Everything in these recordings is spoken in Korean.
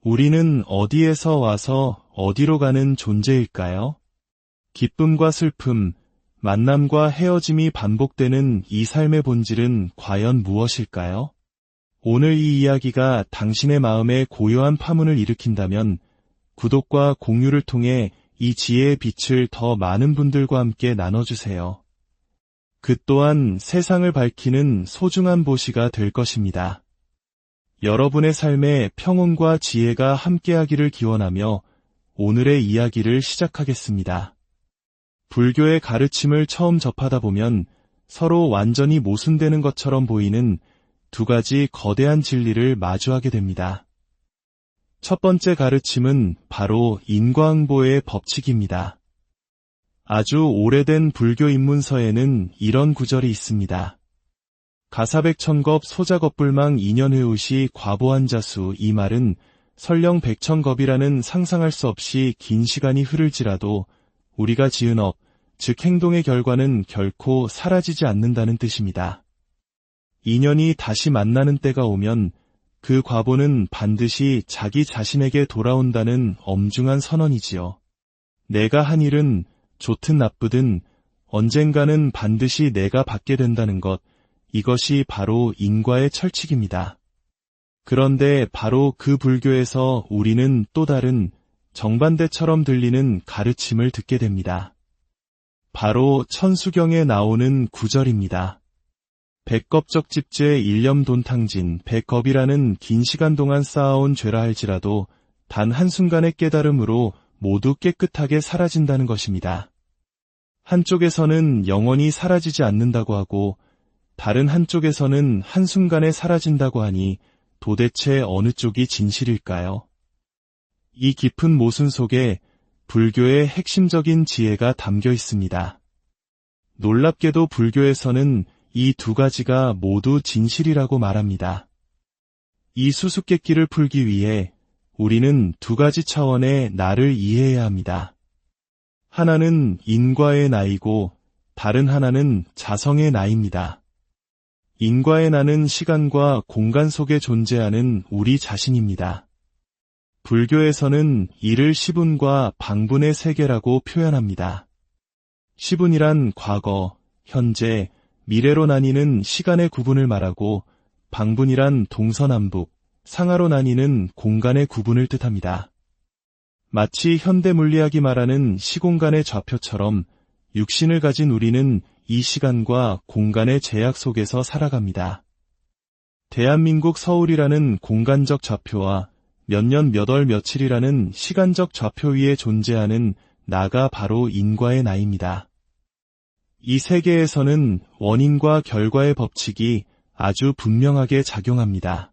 우리는 어디에서 와서 어디로 가는 존재일까요? 기쁨과 슬픔, 만남과 헤어짐이 반복되는 이 삶의 본질은 과연 무엇일까요? 오늘 이 이야기가 당신의 마음에 고요한 파문을 일으킨다면 구독과 공유를 통해 이 지혜의 빛을 더 많은 분들과 함께 나눠주세요. 그 또한 세상을 밝히는 소중한 보시가 될 것입니다. 여러분의 삶에 평온과 지혜가 함께하기를 기원하며 오늘의 이야기를 시작하겠습니다. 불교의 가르침을 처음 접하다 보면 서로 완전히 모순되는 것처럼 보이는 두 가지 거대한 진리를 마주하게 됩니다. 첫 번째 가르침은 바로 인과응보의 법칙입니다. 아주 오래된 불교 입문서에는 이런 구절이 있습니다. 가사백천겁 소자겁불망 인연회우시 과보한자수. 이 말은 설령 백천겁이라는 상상할 수 없이 긴 시간이 흐를지라도 우리가 지은 업, 즉 행동의 결과는 결코 사라지지 않는다는 뜻입니다. 인연이 다시 만나는 때가 오면 그 과보는 반드시 자기 자신에게 돌아온다는 엄중한 선언이지요. 내가 한 일은 좋든 나쁘든 언젠가는 반드시 내가 받게 된다는 것, 이것이 바로 인과의 철칙입니다. 그런데 바로 그 불교에서 우리는 또 다른 정반대처럼 들리는 가르침을 듣게 됩니다. 바로 천수경에 나오는 구절입니다. 백겁적집제 일념돈탕진. 백겁이라는 긴 시간 동안 쌓아온 죄라 할지라도 단 한순간의 깨달음으로 모두 깨끗하게 사라진다는 것입니다. 한쪽에서는 영원히 사라지지 않는다고 하고 다른 한쪽에서는 한순간에 사라진다고 하니 도대체 어느 쪽이 진실일까요? 이 깊은 모순 속에 불교의 핵심적인 지혜가 담겨 있습니다. 놀랍게도 불교에서는 이 두 가지가 모두 진실이라고 말합니다. 이 수수께끼를 풀기 위해 우리는 두 가지 차원의 나를 이해해야 합니다. 하나는 인과의 나이고 다른 하나는 자성의 나입니다. 인과의 나는 시간과 공간 속에 존재하는 우리 자신입니다. 불교에서는 이를 시분과 방분의 세계라고 표현합니다. 시분이란 과거, 현재, 미래로 나뉘는 시간의 구분을 말하고 방분이란 동서남북, 상하로 나뉘는 공간의 구분을 뜻합니다. 마치 현대 물리학이 말하는 시공간의 좌표처럼 육신을 가진 우리는 이 시간과 공간의 제약 속에서 살아갑니다. 대한민국 서울이라는 공간적 좌표와 몇 년 몇 월 며칠이라는 시간적 좌표 위에 존재하는 나가 바로 인과의 나입니다. 이 세계에서는 원인과 결과의 법칙이 아주 분명하게 작용합니다.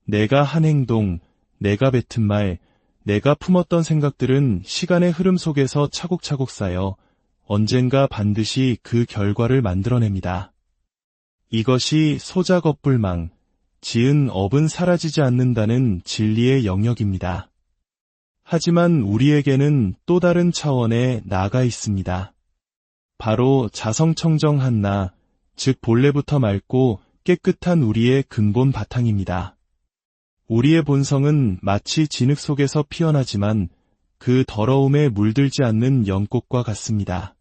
내가 한 행동, 내가 뱉은 말, 내가 품었던 생각들은 시간의 흐름 속에서 차곡차곡 쌓여 언젠가 반드시 그 결과를 만들어냅니다. 이것이 소자겁불망, 지은 업은 사라지지 않는다는 진리의 영역입니다. 하지만 우리에게는 또 다른 차원의 나가 있습니다. 바로 자성청정한 나, 즉 본래부터 맑고 깨끗한 우리의 근본 바탕입니다. 우리의 본성은 마치 진흙 속에서 피어나지만 그 더러움에 물들지 않는 연꽃과 같습니다.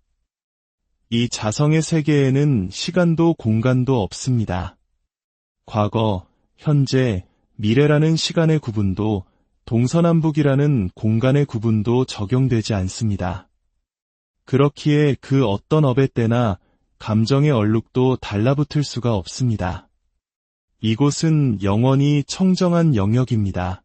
이 자성의 세계에는 시간도 공간도 없습니다. 과거, 현재, 미래라는 시간의 구분도 동서남북이라는 공간의 구분도 적용되지 않습니다. 그렇기에 그 어떤 업의 때나 감정의 얼룩도 달라붙을 수가 없습니다. 이곳은 영원히 청정한 영역입니다.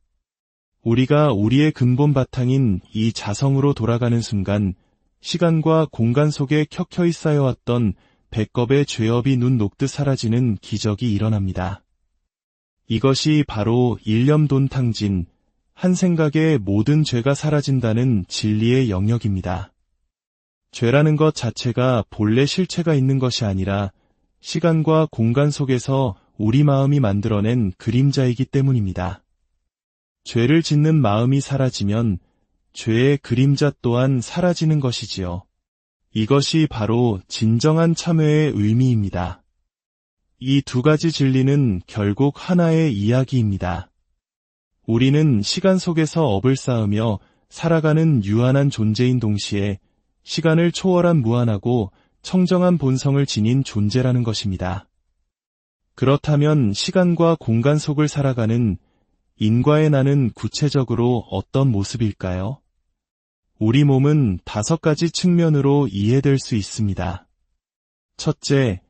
우리가 우리의 근본 바탕인 이 자성으로 돌아가는 순간 시간과 공간 속에 켜켜이 쌓여왔던 백겁의 죄업이 눈 녹듯 사라지는 기적이 일어납니다. 이것이 바로 일념돈탕진, 한 생각에 모든 죄가 사라진다는 진리의 영역입니다. 죄라는 것 자체가 본래 실체가 있는 것이 아니라 시간과 공간 속에서 우리 마음이 만들어낸 그림자이기 때문입니다. 죄를 짓는 마음이 사라지면 죄의 그림자 또한 사라지는 것이지요. 이것이 바로 진정한 참회의 의미입니다. 이 두 가지 진리는 결국 하나의 이야기입니다. 우리는 시간 속에서 업을 쌓으며 살아가는 유한한 존재인 동시에 시간을 초월한 무한하고 청정한 본성을 지닌 존재라는 것입니다. 그렇다면 시간과 공간 속을 살아가는 인과의 나는 구체적으로 어떤 모습일까요? 우리 몸은 5가지 측면으로 이해될 수 있습니다. 첫째,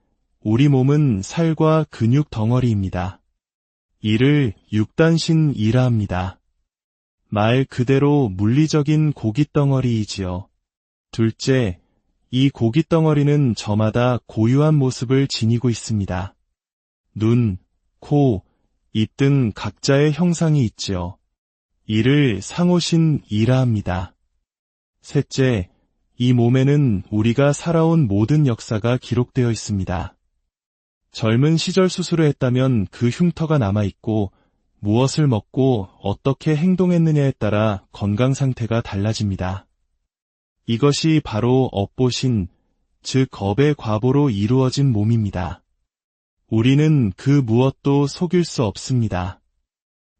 우리 몸은 살과 근육 덩어리입니다. 이를 육단신이라 합니다. 말 그대로 물리적인 고깃덩어리이지요. 둘째, 이 고깃덩어리는 저마다 고유한 모습을 지니고 있습니다. 눈, 코, 입 등 각자의 형상이 있지요. 이를 상호신이라 합니다. 셋째, 이 몸에는 우리가 살아온 모든 역사가 기록되어 있습니다. 젊은 시절 수술을 했다면 그 흉터가 남아있고 무엇을 먹고 어떻게 행동했느냐에 따라 건강 상태가 달라집니다. 이것이 바로 업보신, 즉 업의 과보로 이루어진 몸입니다. 우리는 그 무엇도 속일 수 없습니다.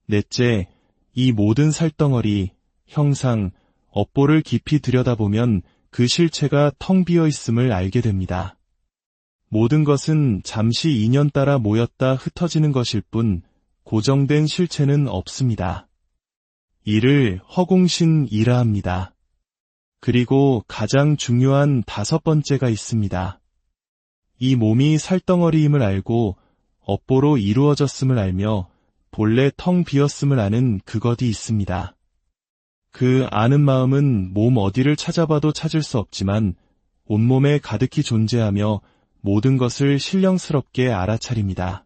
넷째, 이 모든 살덩어리, 형상, 업보를 깊이 들여다보면 그 실체가 텅 비어 있음을 알게 됩니다. 모든 것은 잠시 인연 따라 모였다 흩어지는 것일 뿐 고정된 실체는 없습니다. 이를 허공신이라 합니다. 그리고 가장 중요한 5번째가 있습니다. 이 몸이 살덩어리임을 알고 업보로 이루어졌음을 알며 본래 텅 비었음을 아는 그것이 있습니다. 그 아는 마음은 몸 어디를 찾아봐도 찾을 수 없지만 온몸에 가득히 존재하며 모든 것을 신령스럽게 알아차립니다.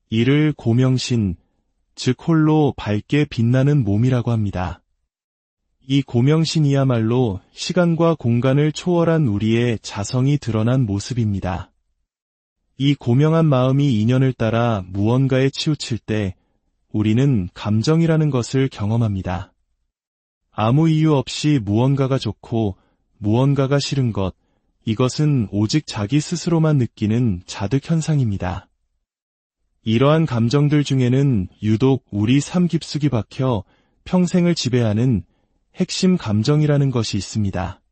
이를 고명신, 즉 홀로 밝게 빛나는 몸이라고 합니다. 이 고명신이야말로 시간과 공간을 초월한 우리의 자성이 드러난 모습입니다. 이 고명한 마음이 인연을 따라 무언가에 치우칠 때 우리는 감정이라는 것을 경험합니다. 아무 이유 없이 무언가가 좋고 무언가가 싫은 것, 이것은 오직 자기 스스로만 느끼는 자득 현상입니다. 이러한 감정들 중에는 유독 우리 삶 깊숙이 박혀 평생을 지배하는 핵심 감정이라는 것이 있습니다.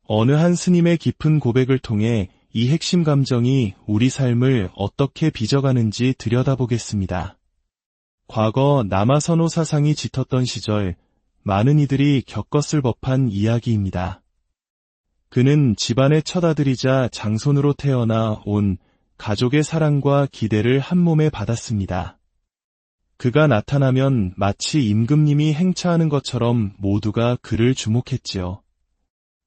어느 한 스님의 깊은 고백을 통해 이 핵심 감정이 우리 삶을 어떻게 빚어가는지 들여다보겠습니다. 과거 남아선호 사상이 짙었던 시절 많은 이들이 겪었을 법한 이야기입니다. 그는 집안의 첫 아들이자 장손으로 태어나 온 가족의 사랑과 기대를 한 몸에 받았습니다. 그가 나타나면 마치 임금님이 행차하는 것처럼 모두가 그를 주목했지요.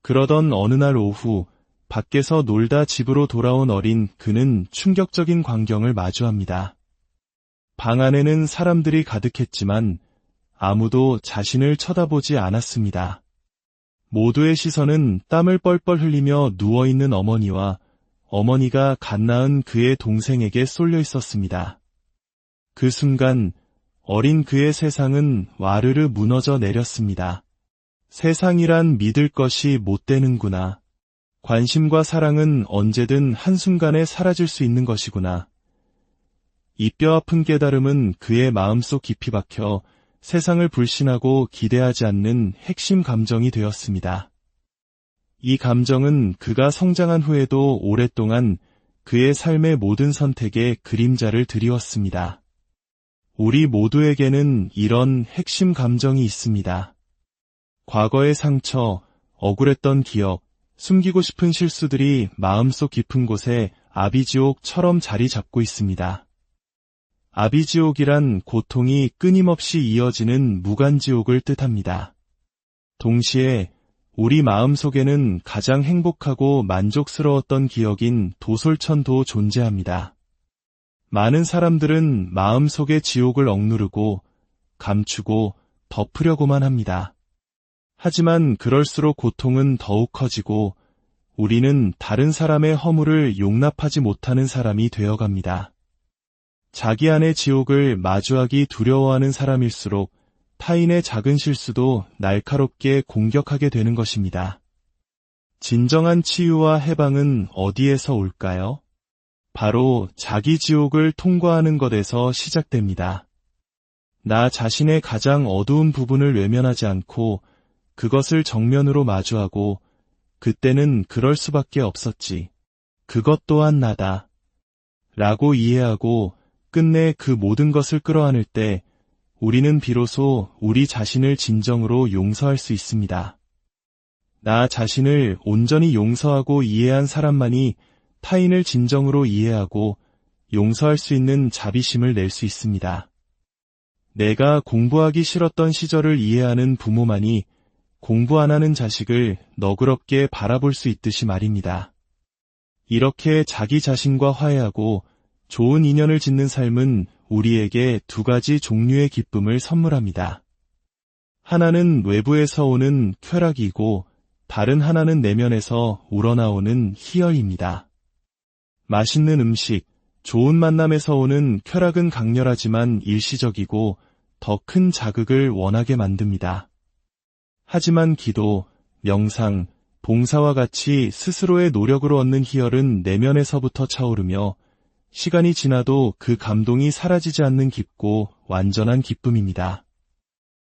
그러던 어느 날 오후 밖에서 놀다 집으로 돌아온 어린 그는 충격적인 광경을 마주합니다. 방 안에는 사람들이 가득했지만 아무도 자신을 쳐다보지 않았습니다. 모두의 시선은 땀을 뻘뻘 흘리며 누워있는 어머니와 어머니가 갓 낳은 그의 동생에게 쏠려 있었습니다. 그 순간 어린 그의 세상은 와르르 무너져 내렸습니다. 세상이란 믿을 것이 못 되는구나. 관심과 사랑은 언제든 한순간에 사라질 수 있는 것이구나. 이 뼈아픈 깨달음은 그의 마음속 깊이 박혀 세상을 불신하고 기대하지 않는 핵심 감정이 되었습니다. 이 감정은 그가 성장한 후에도 오랫동안 그의 삶의 모든 선택에 그림자를 드리웠습니다. 우리 모두에게는 이런 핵심 감정이 있습니다. 과거의 상처, 억울했던 기억, 숨기고 싶은 실수들이 마음속 깊은 곳에 아비지옥처럼 자리 잡고 있습니다. 아비지옥이란 고통이 끊임없이 이어지는 무간지옥을 뜻합니다. 동시에 우리 마음속에는 가장 행복하고 만족스러웠던 기억인 도솔천도 존재합니다. 많은 사람들은 마음속의 지옥을 억누르고 감추고 덮으려고만 합니다. 하지만 그럴수록 고통은 더욱 커지고 우리는 다른 사람의 허물을 용납하지 못하는 사람이 되어갑니다. 자기 안의 지옥을 마주하기 두려워하는 사람일수록 타인의 작은 실수도 날카롭게 공격하게 되는 것입니다. 진정한 치유와 해방은 어디에서 올까요? 바로 자기 지옥을 통과하는 것에서 시작됩니다. 나 자신의 가장 어두운 부분을 외면하지 않고 그것을 정면으로 마주하고 그때는 그럴 수밖에 없었지. 그것 또한 나다. 라고 이해하고 끝내 그 모든 것을 끌어안을 때 우리는 비로소 우리 자신을 진정으로 용서할 수 있습니다. 나 자신을 온전히 용서하고 이해한 사람만이 타인을 진정으로 이해하고 용서할 수 있는 자비심을 낼 수 있습니다. 내가 공부하기 싫었던 시절을 이해하는 부모만이 공부 안 하는 자식을 너그럽게 바라볼 수 있듯이 말입니다. 이렇게 자기 자신과 화해하고 좋은 인연을 짓는 삶은 우리에게 두 가지 종류의 기쁨을 선물합니다. 하나는 외부에서 오는 쾌락이고 다른 하나는 내면에서 우러나오는 희열입니다. 맛있는 음식, 좋은 만남에서 오는 쾌락은 강렬하지만 일시적이고 더 큰 자극을 원하게 만듭니다. 하지만 기도, 명상, 봉사와 같이 스스로의 노력으로 얻는 희열은 내면에서부터 차오르며 시간이 지나도 그 감동이 사라지지 않는 깊고 완전한 기쁨입니다.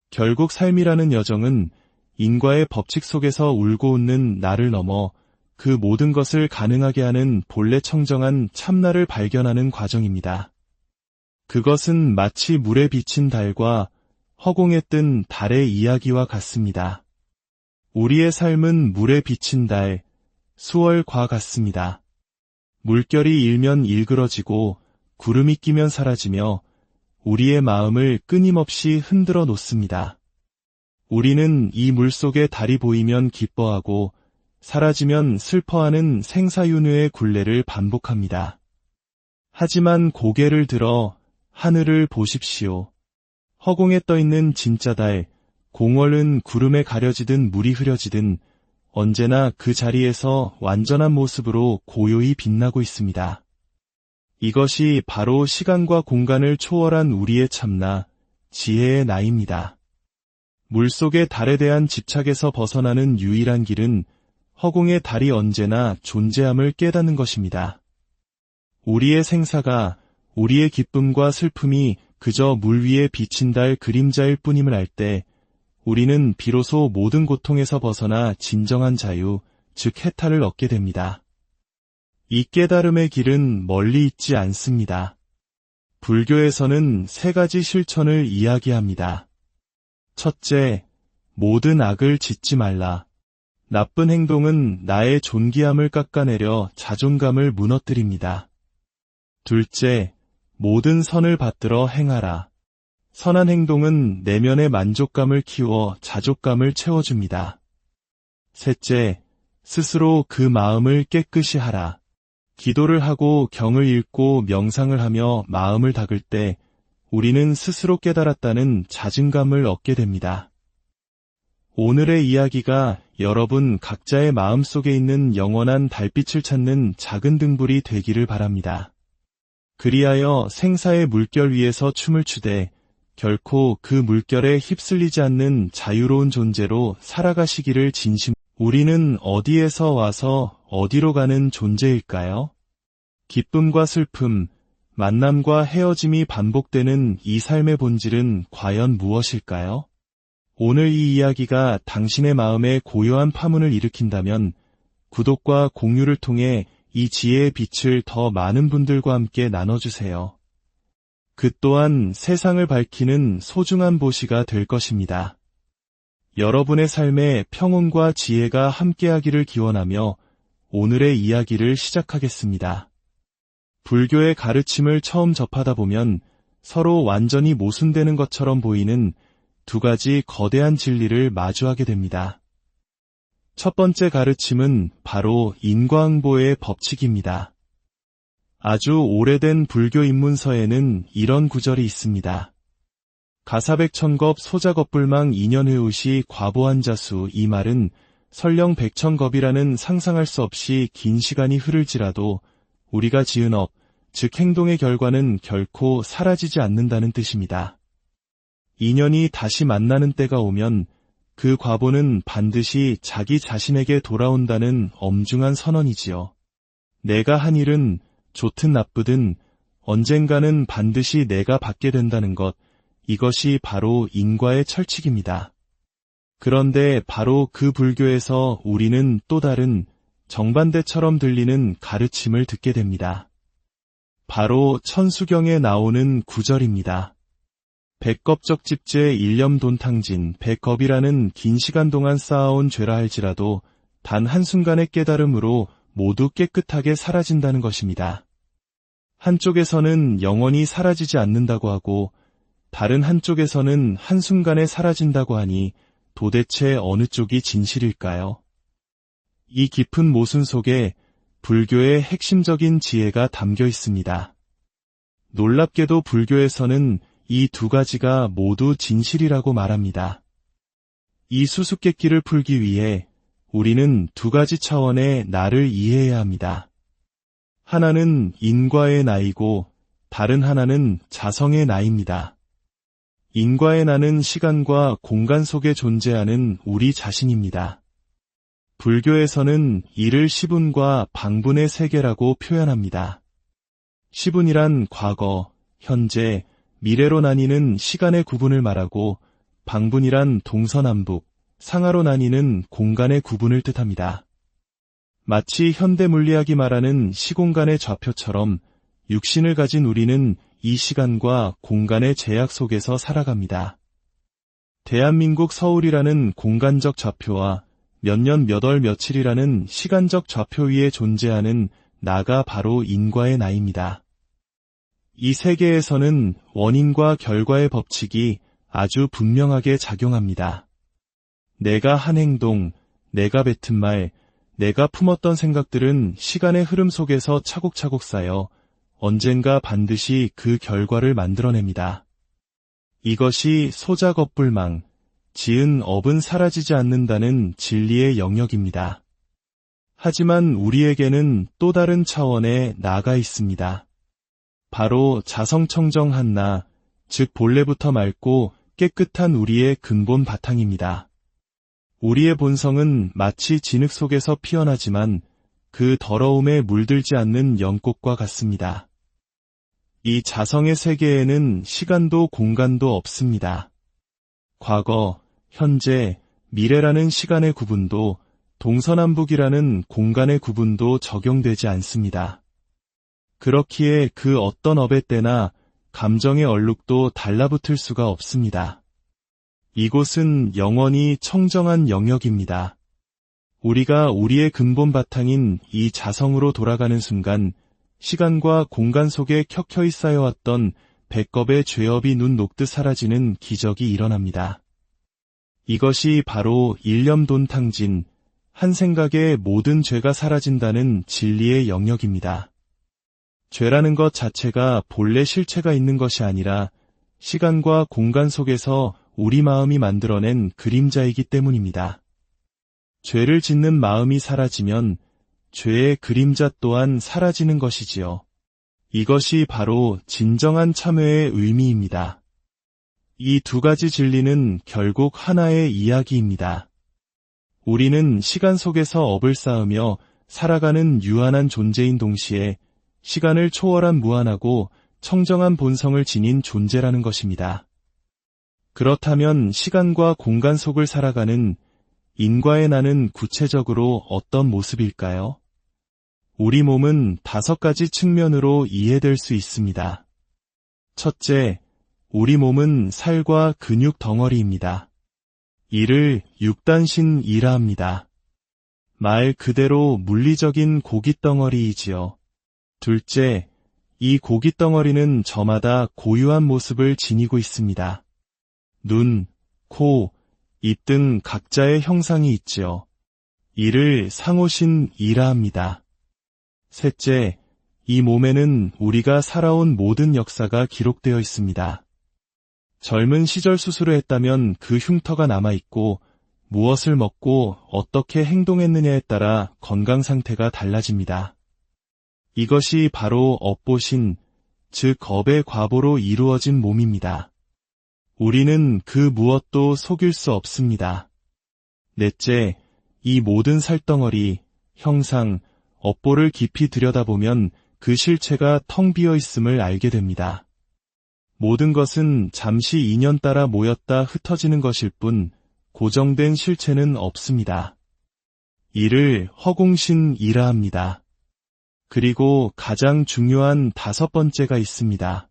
결국 삶이라는 여정은 인과의 법칙 속에서 울고 웃는 나를 넘어 그 모든 것을 가능하게 하는 본래 청정한 참나를 발견하는 과정입니다. 그것은 마치 물에 비친 달과 허공에 뜬 달의 이야기와 같습니다. 우리의 삶은 물에 비친 달, 수월과 같습니다. 물결이 일면 일그러지고 구름이 끼면 사라지며 우리의 마음을 끊임없이 흔들어 놓습니다. 우리는 이 물속에 달이 보이면 기뻐하고 사라지면 슬퍼하는 생사윤회의 굴레를 반복합니다. 하지만 고개를 들어 하늘을 보십시오. 허공에 떠있는 진짜 달, 공월은 구름에 가려지든 물이 흐려지든 언제나 그 자리에서 완전한 모습으로 고요히 빛나고 있습니다. 이것이 바로 시간과 공간을 초월한 우리의 참나, 지혜의 나이입니다. 물속의 달에 대한 집착에서 벗어나는 유일한 길은 허공의 달이 언제나 존재함을 깨닫는 것입니다. 우리의 생사가, 우리의 기쁨과 슬픔이 그저 물 위에 비친 달 그림자일 뿐임을 알 때 우리는 비로소 모든 고통에서 벗어나 진정한 자유, 즉 해탈을 얻게 됩니다. 이 깨달음의 길은 멀리 있지 않습니다. 불교에서는 세 가지 실천을 이야기합니다. 첫째, 모든 악을 짓지 말라. 나쁜 행동은 나의 존귀함을 깎아내려 자존감을 무너뜨립니다. 둘째, 모든 선을 받들어 행하라. 선한 행동은 내면의 만족감을 키워 자족감을 채워줍니다. 셋째, 스스로 그 마음을 깨끗이 하라. 기도를 하고 경을 읽고 명상을 하며 마음을 닦을 때 우리는 스스로 깨달았다는 자증감을 얻게 됩니다. 오늘의 이야기가 여러분 각자의 마음속에 있는 영원한 달빛을 찾는 작은 등불이 되기를 바랍니다. 그리하여 생사의 물결 위에서 춤을 추되 결코 그 물결에 휩쓸리지 않는 자유로운 존재로 살아가시기를 진심. 우리는 어디에서 와서 어디로 가는 존재일까요? 기쁨과 슬픔, 만남과 헤어짐이 반복되는 이 삶의 본질은 과연 무엇일까요? 오늘 이 이야기가 당신의 마음에 고요한 파문을 일으킨다면 구독과 공유를 통해 이 지혜의 빛을 더 많은 분들과 함께 나눠주세요. 그 또한 세상을 밝히는 소중한 보시가 될 것입니다. 여러분의 삶에 평온과 지혜가 함께하기를 기원하며 오늘의 이야기를 시작하겠습니다. 불교의 가르침을 처음 접하다 보면 서로 완전히 모순되는 것처럼 보이는 두 가지 거대한 진리를 마주하게 됩니다. 첫 번째 가르침은 바로 인과응보의 법칙입니다. 아주 오래된 불교 입문서에는 이런 구절이 있습니다. 가사백천겁 소자겁불망 인연회우시 과보한자수. 이 말은 설령 백천겁이라는 상상할 수 없이 긴 시간이 흐를지라도 우리가 지은 업, 즉 행동의 결과는 결코 사라지지 않는다는 뜻입니다. 인연이 다시 만나는 때가 오면 그 과보는 반드시 자기 자신에게 돌아온다는 엄중한 선언이지요. 내가 한 일은 좋든 나쁘든 언젠가는 반드시 내가 받게 된다는 것, 이것이 바로 인과의 철칙입니다. 그런데 바로 그 불교에서 우리는 또 다른 정반대처럼 들리는 가르침을 듣게 됩니다. 바로 천수경에 나오는 구절입니다. 백겁적집제 일념돈탕진 백겁이라는 긴 시간 동안 쌓아온 죄라 할지라도 단 한순간의 깨달음으로 모두 깨끗하게 사라진다는 것입니다. 한쪽에서는 영원히 사라지지 않는다고 하고 다른 한쪽에서는 한순간에 사라진다고 하니 도대체 어느 쪽이 진실일까요? 이 깊은 모순 속에 불교의 핵심적인 지혜가 담겨 있습니다. 놀랍게도 불교에서는 이 두 가지가 모두 진실이라고 말합니다. 이 수수께끼를 풀기 위해 우리는 두 가지 차원의 나를 이해해야 합니다. 하나는 인과의 나이고 다른 하나는 자성의 나입니다. 인과의 나는 시간과 공간 속에 존재하는 우리 자신입니다. 불교에서는 이를 시분과 방분의 세계라고 표현합니다. 시분이란 과거, 현재, 미래로 나뉘는 시간의 구분을 말하고 방분이란 동서남북, 상하로 나뉘는 공간의 구분을 뜻합니다. 마치 현대 물리학이 말하는 시공간의 좌표처럼 육신을 가진 우리는 이 시간과 공간의 제약 속에서 살아갑니다. 대한민국 서울이라는 공간적 좌표와 몇 년 몇 월 며칠이라는 시간적 좌표 위에 존재하는 나가 바로 인과의 나입니다. 이 세계에서는 원인과 결과의 법칙이 아주 분명하게 작용합니다. 내가 한 행동, 내가 뱉은 말, 내가 품었던 생각들은 시간의 흐름 속에서 차곡차곡 쌓여 언젠가 반드시 그 결과를 만들어냅니다. 이것이 소작업불망, 지은 업은 사라지지 않는다는 진리의 영역입니다. 하지만 우리에게는 또 다른 차원의 나가 있습니다. 바로 자성청정한 나, 즉 본래부터 맑고 깨끗한 우리의 근본 바탕입니다. 우리의 본성은 마치 진흙 속에서 피어나지만 그 더러움에 물들지 않는 연꽃과 같습니다. 이 자성의 세계에는 시간도 공간도 없습니다. 과거, 현재, 미래라는 시간의 구분도 동서남북이라는 공간의 구분도 적용되지 않습니다. 그렇기에 그 어떤 업의 때나 감정의 얼룩도 달라붙을 수가 없습니다. 이곳은 영원히 청정한 영역입니다. 우리가 우리의 근본 바탕인 이 자성으로 돌아가는 순간 시간과 공간 속에 켜켜이 쌓여왔던 백겁의 죄업이 눈 녹듯 사라지는 기적이 일어납니다. 이것이 바로 일념돈탕진, 한 생각에 모든 죄가 사라진다는 진리의 영역입니다. 죄라는 것 자체가 본래 실체가 있는 것이 아니라 시간과 공간 속에서 우리 마음이 만들어낸 그림자이기 때문입니다. 죄를 짓는 마음이 사라지면 죄의 그림자 또한 사라지는 것이지요. 이것이 바로 진정한 참회의 의미입니다. 이 두 가지 진리는 결국 하나의 이야기입니다. 우리는 시간 속에서 업을 쌓으며 살아가는 유한한 존재인 동시에 시간을 초월한 무한하고 청정한 본성을 지닌 존재라는 것입니다. 그렇다면 시간과 공간 속을 살아가는 인과의 나는 구체적으로 어떤 모습일까요? 우리 몸은 5가지 측면으로 이해될 수 있습니다. 첫째, 우리 몸은 살과 근육 덩어리입니다. 이를 육단신이라 합니다. 말 그대로 물리적인 고깃덩어리이지요. 둘째, 이 고깃덩어리는 저마다 고유한 모습을 지니고 있습니다. 눈, 코, 입 등 각자의 형상이 있지요. 이를 상호신이라 합니다. 셋째, 이 몸에는 우리가 살아온 모든 역사가 기록되어 있습니다. 젊은 시절 수술을 했다면 그 흉터가 남아있고 무엇을 먹고 어떻게 행동했느냐에 따라 건강 상태가 달라집니다. 이것이 바로 업보신, 즉 업의 과보로 이루어진 몸입니다. 우리는 그 무엇도 속일 수 없습니다. 넷째, 이 모든 살덩어리, 형상, 업보를 깊이 들여다보면 그 실체가 텅 비어 있음을 알게 됩니다. 모든 것은 잠시 인연 따라 모였다 흩어지는 것일 뿐 고정된 실체는 없습니다. 이를 허공신이라 합니다. 그리고 가장 중요한 5번째가 있습니다.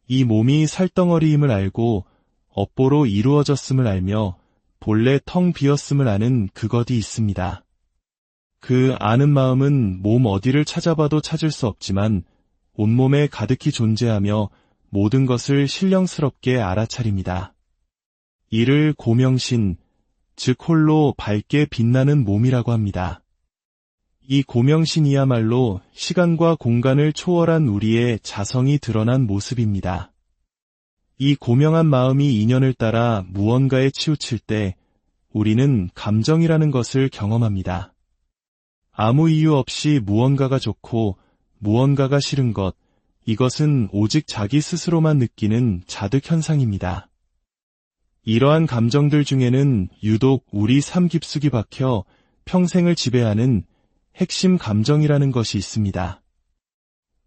이 몸이 살덩어리임을 알고 업보로 이루어졌음을 알며 본래 텅 비었음을 아는 그것이 있습니다. 그 아는 마음은 몸 어디를 찾아봐도 찾을 수 없지만 온몸에 가득히 존재하며 모든 것을 신령스럽게 알아차립니다. 이를 고명신, 즉 홀로 밝게 빛나는 몸이라고 합니다. 이 고명신이야말로 시간과 공간을 초월한 우리의 자성이 드러난 모습입니다. 이 고명한 마음이 인연을 따라 무언가에 치우칠 때 우리는 감정이라는 것을 경험합니다. 아무 이유 없이 무언가가 좋고 무언가가 싫은 것, 이것은 오직 자기 스스로만 느끼는 자득 현상입니다. 이러한 감정들 중에는 유독 우리 삶 깊숙이 박혀 평생을 지배하는 핵심 감정이라는 것이 있습니다.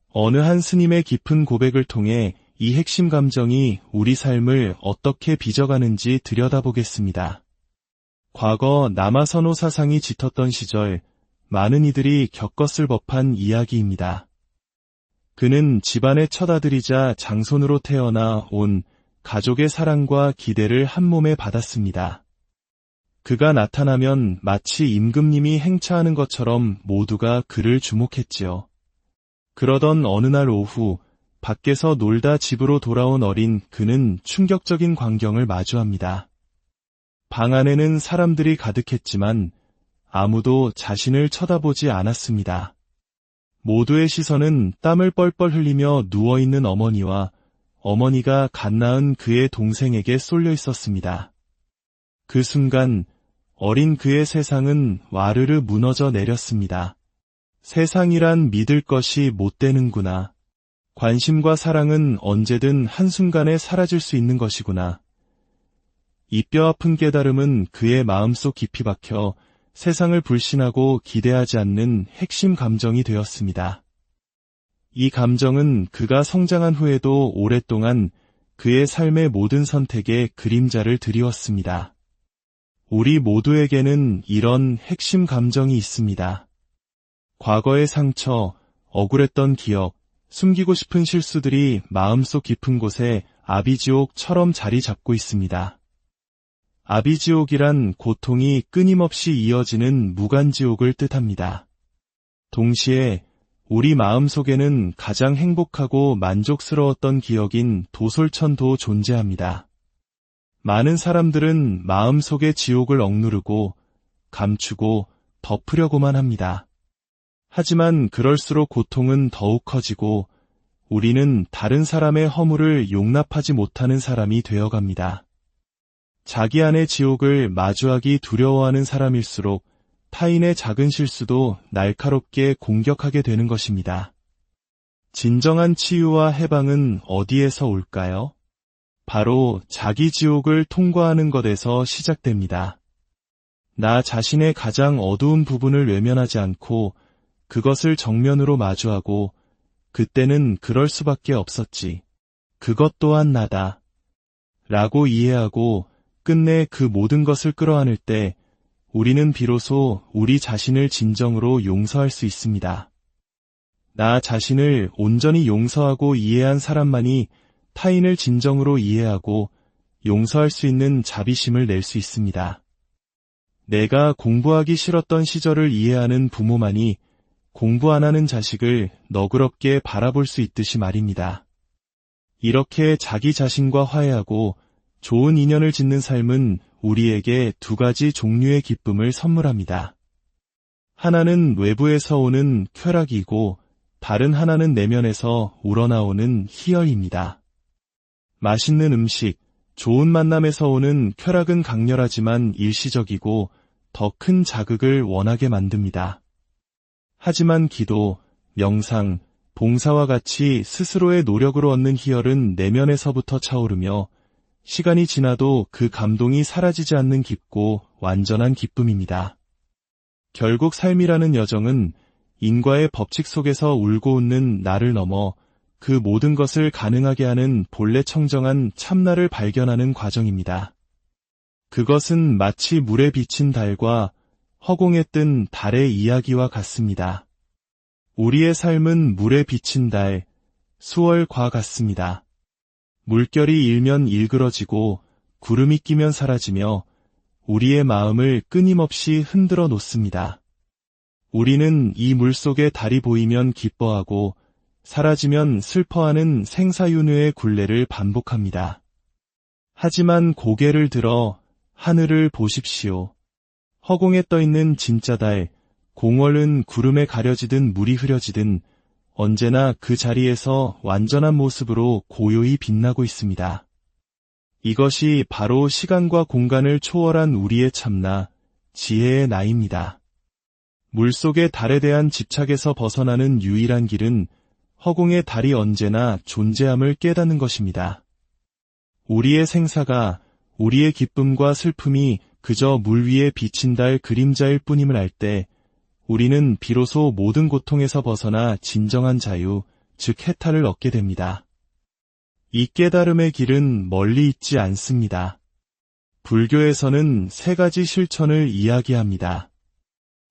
어느 한 스님의 깊은 고백을 통해 이 핵심 감정이 우리 삶을 어떻게 빚어가는지 들여다보겠습니다. 과거 남아선호 사상이 짙었던 시절 많은 이들이 겪었을 법한 이야기입니다. 그는 집안의 첫 아들이자 장손으로 태어나 온 가족의 사랑과 기대를 한 몸에 받았습니다. 그가 나타나면 마치 임금님이 행차하는 것처럼 모두가 그를 주목했지요. 그러던 어느 날 오후 밖에서 놀다 집으로 돌아온 어린 그는 충격적인 광경을 마주합니다. 방 안에는 사람들이 가득했지만 아무도 자신을 쳐다보지 않았습니다. 모두의 시선은 땀을 뻘뻘 흘리며 누워있는 어머니와 어머니가 갓 낳은 그의 동생에게 쏠려 있었습니다. 그 순간 어린 그의 세상은 와르르 무너져 내렸습니다. 세상이란 믿을 것이 못 되는구나. 관심과 사랑은 언제든 한순간에 사라질 수 있는 것이구나. 이 뼈아픈 깨달음은 그의 마음속 깊이 박혀 세상을 불신하고 기대하지 않는 핵심 감정이 되었습니다. 이 감정은 그가 성장한 후에도 오랫동안 그의 삶의 모든 선택에 그림자를 드리웠습니다. 우리 모두에게는 이런 핵심 감정이 있습니다. 과거의 상처, 억울했던 기억, 숨기고 싶은 실수들이 마음속 깊은 곳에 아비지옥처럼 자리 잡고 있습니다. 아비지옥이란 고통이 끊임없이 이어지는 무간지옥을 뜻합니다. 동시에 우리 마음속에는 가장 행복하고 만족스러웠던 기억인 도솔천도 존재합니다. 많은 사람들은 마음속의 지옥을 억누르고 감추고 덮으려고만 합니다. 하지만 그럴수록 고통은 더욱 커지고 우리는 다른 사람의 허물을 용납하지 못하는 사람이 되어갑니다. 자기 안의 지옥을 마주하기 두려워하는 사람일수록 타인의 작은 실수도 날카롭게 공격하게 되는 것입니다. 진정한 치유와 해방은 어디에서 올까요? 바로 자기 지옥을 통과하는 것에서 시작됩니다. 나 자신의 가장 어두운 부분을 외면하지 않고 그것을 정면으로 마주하고 그때는 그럴 수밖에 없었지. 그것 또한 나다. 라고 이해하고 끝내 그 모든 것을 끌어안을 때 우리는 비로소 우리 자신을 진정으로 용서할 수 있습니다. 나 자신을 온전히 용서하고 이해한 사람만이 타인을 진정으로 이해하고 용서할 수 있는 자비심을 낼 수 있습니다. 내가 공부하기 싫었던 시절을 이해하는 부모만이 공부 안 하는 자식을 너그럽게 바라볼 수 있듯이 말입니다. 이렇게 자기 자신과 화해하고 좋은 인연을 짓는 삶은 우리에게 두 가지 종류의 기쁨을 선물합니다. 하나는 외부에서 오는 쾌락이고 다른 하나는 내면에서 우러나오는 희열입니다. 맛있는 음식, 좋은 만남에서 오는 쾌락은 강렬하지만 일시적이고 더 큰 자극을 원하게 만듭니다. 하지만 기도, 명상, 봉사와 같이 스스로의 노력으로 얻는 희열은 내면에서부터 차오르며 시간이 지나도 그 감동이 사라지지 않는 깊고 완전한 기쁨입니다. 결국 삶이라는 여정은 인과의 법칙 속에서 울고 웃는 나를 넘어 그 모든 것을 가능하게 하는 본래 청정한 참나를 발견하는 과정입니다. 그것은 마치 물에 비친 달과 허공에 뜬 달의 이야기와 같습니다. 우리의 삶은 물에 비친 달, 수월과 같습니다. 물결이 일면 일그러지고 구름이 끼면 사라지며 우리의 마음을 끊임없이 흔들어 놓습니다. 우리는 이 물속에 달이 보이면 기뻐하고 사라지면 슬퍼하는 생사윤회의 굴레를 반복합니다. 하지만 고개를 들어 하늘을 보십시오. 허공에 떠있는 진짜 달, 공월은 구름에 가려지든 물이 흐려지든 언제나 그 자리에서 완전한 모습으로 고요히 빛나고 있습니다. 이것이 바로 시간과 공간을 초월한 우리의 참나, 지혜의 나이입니다. 물속의 달에 대한 집착에서 벗어나는 유일한 길은 허공의 달이 언제나 존재함을 깨닫는 것입니다. 우리의 생사가, 우리의 기쁨과 슬픔이 그저 물 위에 비친 달 그림자일 뿐임을 알 때 우리는 비로소 모든 고통에서 벗어나 진정한 자유, 즉 해탈을 얻게 됩니다. 이 깨달음의 길은 멀리 있지 않습니다. 불교에서는 3가지 실천을 이야기합니다.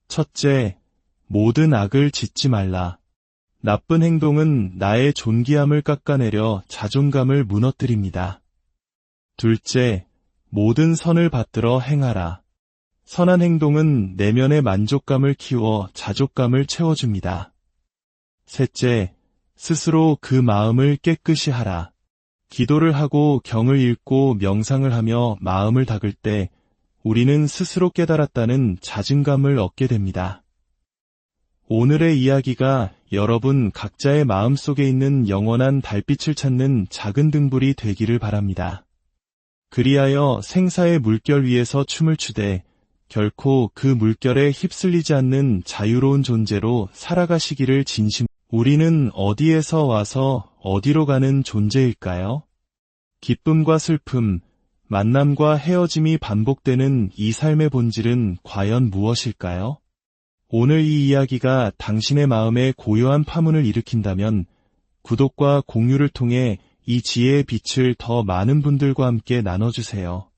첫째, 모든 악을 짓지 말라. 나쁜 행동은 나의 존귀함을 깎아내려 자존감을 무너뜨립니다. 둘째, 모든 선을 받들어 행하라. 선한 행동은 내면의 만족감을 키워 자족감을 채워줍니다. 셋째, 스스로 그 마음을 깨끗이 하라. 기도를 하고 경을 읽고 명상을 하며 마음을 닦을 때 우리는 스스로 깨달았다는 자증감을 얻게 됩니다. 오늘의 이야기가 여러분 각자의 마음속에 있는 영원한 달빛을 찾는 작은 등불이 되기를 바랍니다. 그리하여 생사의 물결 위에서 춤을 추되 결코 그 물결에 휩쓸리지 않는 자유로운 존재로 살아가시기를 우리는 어디에서 와서 어디로 가는 존재일까요? 기쁨과 슬픔, 만남과 헤어짐이 반복되는 이 삶의 본질은 과연 무엇일까요? 오늘 이 이야기가 당신의 마음에 고요한 파문을 일으킨다면 구독과 공유를 통해 이 지혜의 빛을 더 많은 분들과 함께 나눠주세요.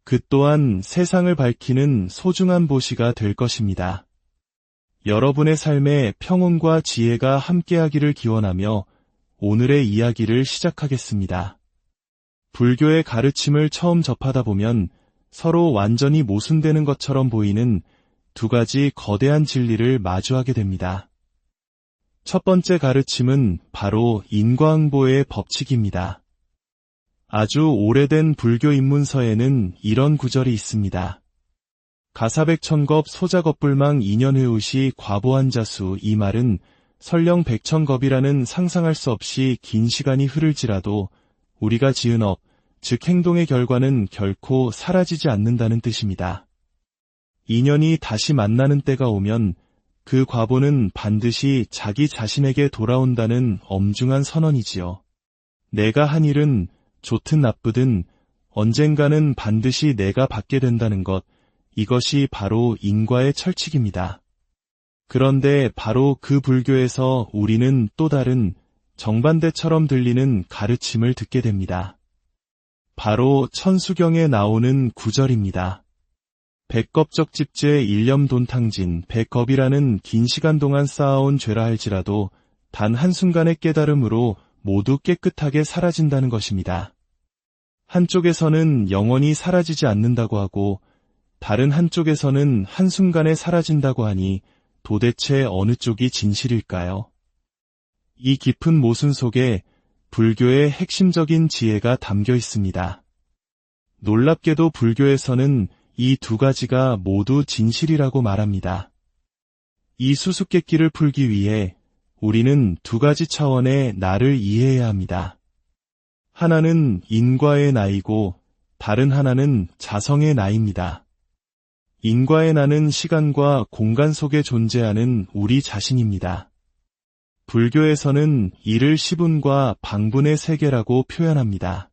그 또한 세상을 밝히는 소중한 보시가 될 것입니다. 여러분의 삶에 평온과 지혜가 함께하기를 기원하며 오늘의 이야기를 시작하겠습니다. 불교의 가르침을 처음 접하다 보면 서로 완전히 모순되는 것처럼 보이는 2가지 거대한 진리를 마주하게 됩니다. 첫 번째 가르침은 바로 인과응보의 법칙입니다. 아주 오래된 불교 입문서에는 이런 구절이 있습니다. 가사백천겁 소자겁불망 인연회우시 과보한자수. 이 말은 설령 백천겁이라는 상상할 수 없이 긴 시간이 흐를지라도 우리가 지은 업, 즉 행동의 결과는 결코 사라지지 않는다는 뜻입니다. 인연이 다시 만나는 때가 오면 그 과보는 반드시 자기 자신에게 돌아온다는 엄중한 선언이지요. 내가 한 일은 좋든 나쁘든 언젠가는 반드시 내가 받게 된다는 것, 이것이 바로 인과의 철칙입니다. 그런데 바로 그 불교에서 우리는 또 다른 정반대처럼 들리는 가르침을 듣게 됩니다. 바로 천수경에 나오는 구절입니다. 백겁적집제 일념돈탕진. 백겁이라는 긴 시간 동안 쌓아온 죄라 할지라도 단 한순간의 깨달음으로 모두 깨끗하게 사라진다는 것입니다. 한쪽에서는 영원히 사라지지 않는다고 하고 다른 한쪽에서는 한순간에 사라진다고 하니 도대체 어느 쪽이 진실일까요? 이 깊은 모순 속에 불교의 핵심적인 지혜가 담겨 있습니다. 놀랍게도 불교에서는 이 2가지가 모두 진실이라고 말합니다. 이 수수께끼를 풀기 위해 우리는 2가지 차원의 나를 이해해야 합니다. 하나는 인과의 나이고 다른 하나는 자성의 나입니다. 인과의 나는 시간과 공간 속에 존재하는 우리 자신입니다. 불교에서는 이를 시분과 방분의 세계라고 표현합니다.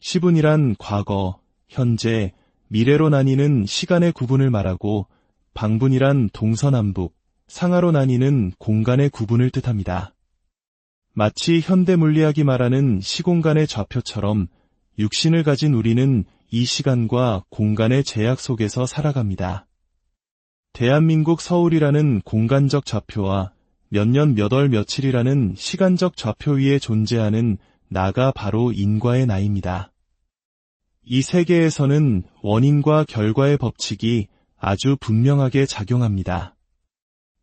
시분이란 과거, 현재, 미래로 나뉘는 시간의 구분을 말하고 방분이란 동서남북, 상하로 나뉘는 공간의 구분을 뜻합니다. 마치 현대물리학이 말하는 시공간의 좌표처럼 육신을 가진 우리는 이 시간과 공간의 제약 속에서 살아갑니다. 대한민국 서울이라는 공간적 좌표와 몇 년 몇 월 며칠이라는 시간적 좌표 위에 존재하는 나가 바로 인과의 나입니다. 이 세계에서는 원인과 결과의 법칙이 아주 분명하게 작용합니다.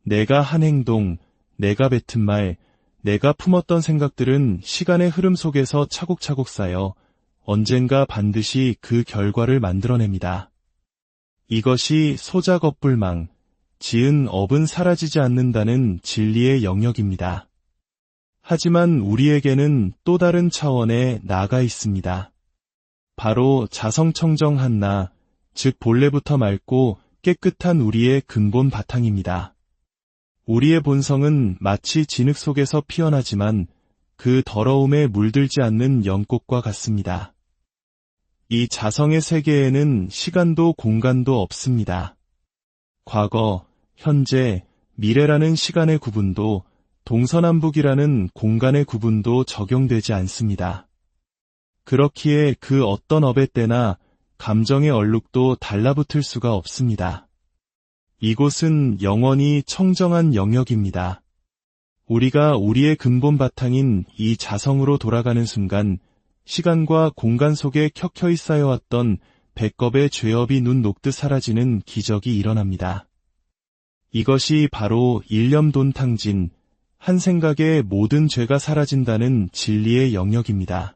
내가 한 행동, 내가 뱉은 말, 내가 품었던 생각들은 시간의 흐름 속에서 차곡차곡 쌓여 언젠가 반드시 그 결과를 만들어냅니다. 이것이 소작업불망, 지은 업은 사라지지 않는다는 진리의 영역입니다. 하지만 우리에게는 또 다른 차원의 나가 있습니다. 바로 자성청정한 나, 즉 본래부터 맑고 깨끗한 우리의 근본 바탕입니다. 우리의 본성은 마치 진흙 속에서 피어나지만 그 더러움에 물들지 않는 연꽃과 같습니다. 이 자성의 세계에는 시간도 공간도 없습니다. 과거, 현재, 미래라는 시간의 구분도 동서남북이라는 공간의 구분도 적용되지 않습니다. 그렇기에 그 어떤 업의 때나 감정의 얼룩도 달라붙을 수가 없습니다. 이곳은 영원히 청정한 영역입니다. 우리가 우리의 근본 바탕인 이 자성으로 돌아가는 순간 시간과 공간 속에 켜켜이 쌓여왔던 백겁의 죄업이 눈 녹듯 사라지는 기적이 일어납니다. 이것이 바로 일념돈탕진, 한 생각에 모든 죄가 사라진다는 진리의 영역입니다.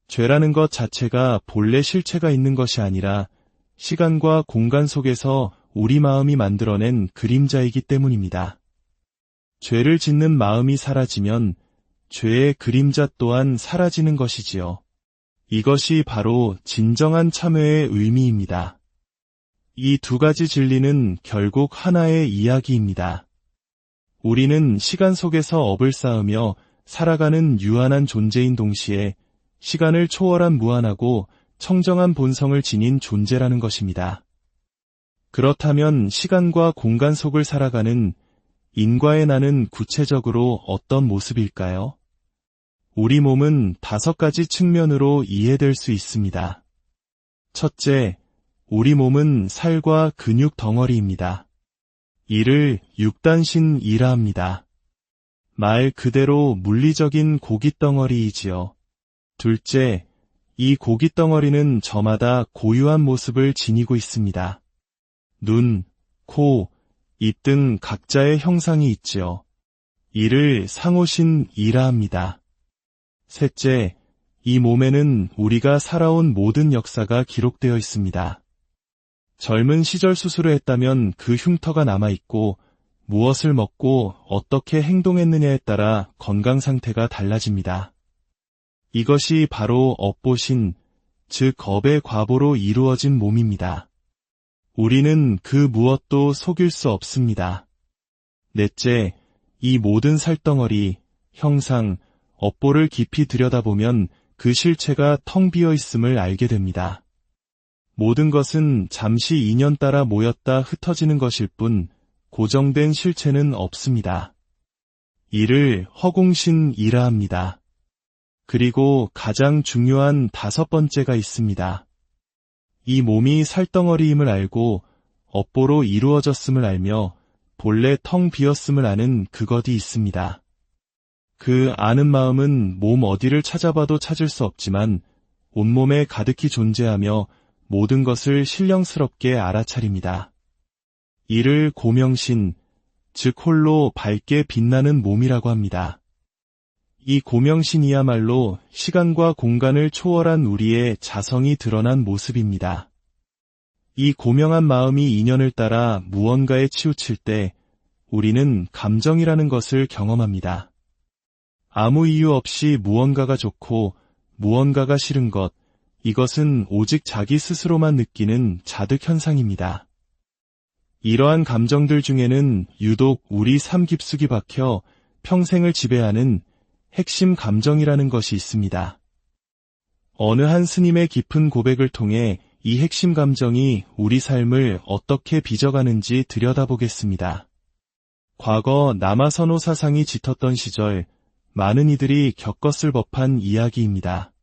죄라는 것 자체가 본래 실체가 있는 것이 아니라 시간과 공간 속에서 우리 마음이 만들어낸 그림자이기 때문입니다. 죄를 짓는 마음이 사라지면 죄의 그림자 또한 사라지는 것이지요. 이것이 바로 진정한 참회의 의미입니다. 이 두 가지 진리는 결국 하나의 이야기입니다. 우리는 시간 속에서 업을 쌓으며 살아가는 유한한 존재인 동시에 시간을 초월한 무한하고 청정한 본성을 지닌 존재라는 것입니다. 그렇다면 시간과 공간 속을 살아가는 인과의 나는 구체적으로 어떤 모습일까요? 우리 몸은 5가지 측면으로 이해될 수 있습니다. 첫째, 우리 몸은 살과 근육 덩어리입니다. 이를 육단신이라 합니다. 말 그대로 물리적인 고깃덩어리이지요. 둘째, 이 고깃덩어리는 저마다 고유한 모습을 지니고 있습니다. 눈, 코, 입 등 각자의 형상이 있지요. 이를 상호신이라 합니다. 셋째, 이 몸에는 우리가 살아온 모든 역사가 기록되어 있습니다. 젊은 시절 수술을 했다면 그 흉터가 남아있고 무엇을 먹고 어떻게 행동했느냐에 따라 건강 상태가 달라집니다. 이것이 바로 업보신, 즉 업의 과보로 이루어진 몸입니다. 우리는 그 무엇도 속일 수 없습니다. 넷째, 이 모든 살덩어리, 형상, 업보를 깊이 들여다보면 그 실체가 텅 비어 있음을 알게 됩니다. 모든 것은 잠시 인연 따라 모였다 흩어지는 것일 뿐 고정된 실체는 없습니다. 이를 허공신이라 합니다. 그리고 가장 중요한 5번째가 있습니다. 이 몸이 살덩어리임을 알고 업보로 이루어졌음을 알며 본래 텅 비었음을 아는 그것이 있습니다. 그 아는 마음은 몸 어디를 찾아봐도 찾을 수 없지만 온몸에 가득히 존재하며 모든 것을 신령스럽게 알아차립니다. 이를 고명신, 즉 홀로 밝게 빛나는 몸이라고 합니다. 이 고명신이야말로 시간과 공간을 초월한 우리의 자성이 드러난 모습입니다. 이 고명한 마음이 인연을 따라 무언가에 치우칠 때 우리는 감정이라는 것을 경험합니다. 아무 이유 없이 무언가가 좋고 무언가가 싫은 것, 이것은 오직 자기 스스로만 느끼는 자득 현상입니다. 이러한 감정들 중에는 유독 우리 삶 깊숙이 박혀 평생을 지배하는 핵심 감정이라는 것이 있습니다. 어느 한 스님의 깊은 고백을 통해 이 핵심 감정이 우리 삶을 어떻게 빚어가는지 들여다보겠습니다. 과거 남아선호 사상이 짙었던 시절, 많은 이들이 겪었을 법한 이야기입니다.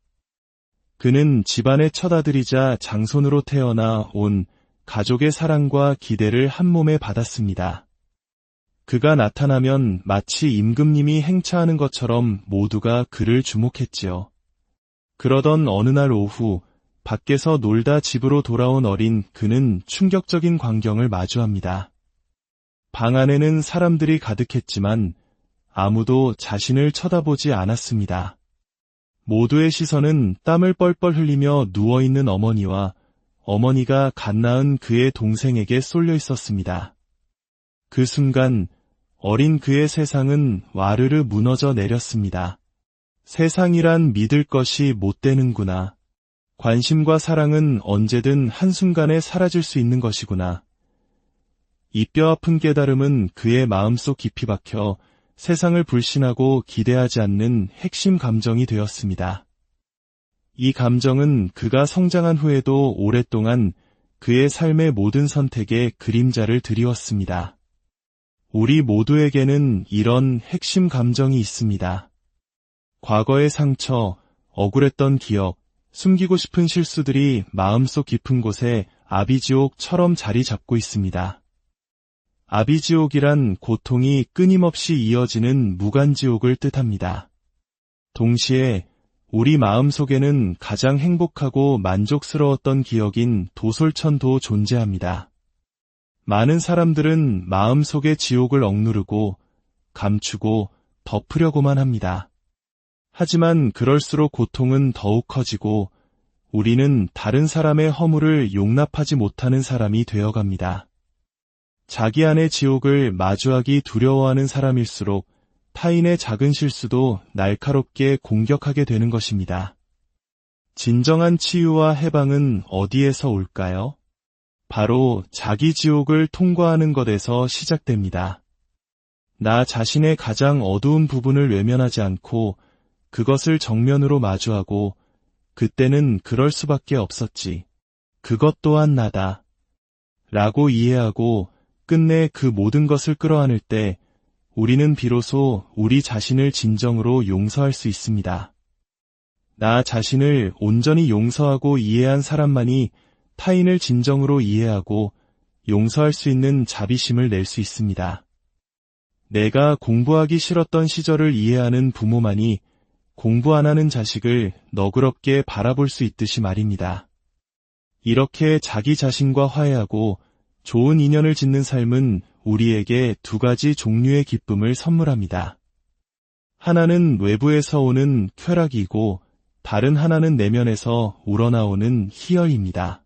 그는 집안의 첫아들이자 장손으로 태어나 온 가족의 사랑과 기대를 한몸에 받았습니다. 그가 나타나면 마치 임금님이 행차하는 것처럼 모두가 그를 주목했지요. 그러던 어느 날 오후, 밖에서 놀다 집으로 돌아온 어린 그는 충격적인 광경을 마주합니다. 방 안에는 사람들이 가득했지만 아무도 자신을 쳐다보지 않았습니다. 모두의 시선은 땀을 뻘뻘 흘리며 누워있는 어머니와 어머니가 갓 낳은 그의 동생에게 쏠려 있었습니다. 그 순간 어린 그의 세상은 와르르 무너져 내렸습니다. 세상이란 믿을 것이 못 되는구나. 관심과 사랑은 언제든 한순간에 사라질 수 있는 것이구나. 이 뼈아픈 깨달음은 그의 마음속 깊이 박혀 세상을 불신하고 기대하지 않는 핵심 감정이 되었습니다. 이 감정은 그가 성장한 후에도 오랫동안 그의 삶의 모든 선택에 그림자를 드리웠습니다. 우리 모두에게는 이런 핵심 감정이 있습니다. 과거의 상처, 억울했던 기억, 숨기고 싶은 실수들이 마음속 깊은 곳에 아비지옥처럼 자리 잡고 있습니다. 아비지옥이란 고통이 끊임없이 이어지는 무간지옥을 뜻합니다. 동시에 우리 마음속에는 가장 행복하고 만족스러웠던 기억인 도솔천도 존재합니다. 많은 사람들은 마음속의 지옥을 억누르고 감추고 덮으려고만 합니다. 하지만 그럴수록 고통은 더욱 커지고 우리는 다른 사람의 허물을 용납하지 못하는 사람이 되어갑니다. 자기 안의 지옥을 마주하기 두려워하는 사람일수록 타인의 작은 실수도 날카롭게 공격하게 되는 것입니다. 진정한 치유와 해방은 어디에서 올까요? 바로 자기 지옥을 통과하는 것에서 시작됩니다. 나 자신의 가장 어두운 부분을 외면하지 않고 그것을 정면으로 마주하고 그때는 그럴 수밖에 없었지. 그것 또한 나다. 라고 이해하고 끝내 그 모든 것을 끌어안을 때 우리는 비로소 우리 자신을 진정으로 용서할 수 있습니다. 나 자신을 온전히 용서하고 이해한 사람만이 타인을 진정으로 이해하고 용서할 수 있는 자비심을 낼 수 있습니다. 내가 공부하기 싫었던 시절을 이해하는 부모만이 공부 안 하는 자식을 너그럽게 바라볼 수 있듯이 말입니다. 이렇게 자기 자신과 화해하고 좋은 인연을 짓는 삶은 우리에게 두 가지 종류의 기쁨을 선물합니다. 하나는 외부에서 오는 쾌락이고 다른 하나는 내면에서 우러나오는 희열입니다.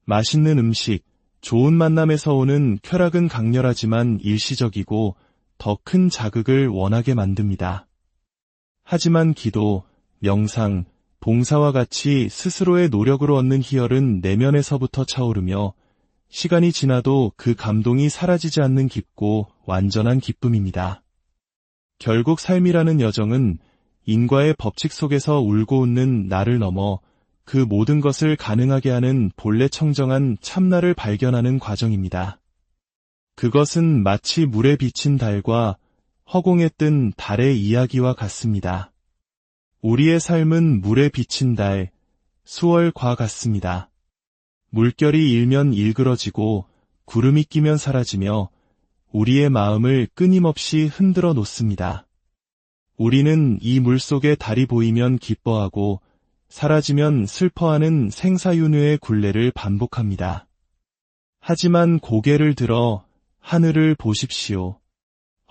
맛있는 음식, 좋은 만남에서 오는 쾌락은 강렬하지만 일시적이고 더 큰 자극을 원하게 만듭니다. 하지만 기도, 명상, 봉사와 같이 스스로의 노력으로 얻는 희열은 내면에서부터 차오르며 시간이 지나도 그 감동이 사라지지 않는 깊고 완전한 기쁨입니다. 결국 삶이라는 여정은 인과의 법칙 속에서 울고 웃는 나를 넘어 그 모든 것을 가능하게 하는 본래 청정한 참나를 발견하는 과정입니다. 그것은 마치 물에 비친 달과 허공에 뜬 달의 이야기와 같습니다. 우리의 삶은 물에 비친 달, 수월과 같습니다. 물결이 일면 일그러지고 구름이 끼면 사라지며 우리의 마음을 끊임없이 흔들어 놓습니다. 우리는 이 물속에 달이 보이면 기뻐하고 사라지면 슬퍼하는 생사윤회의 굴레를 반복합니다. 하지만 고개를 들어 하늘을 보십시오.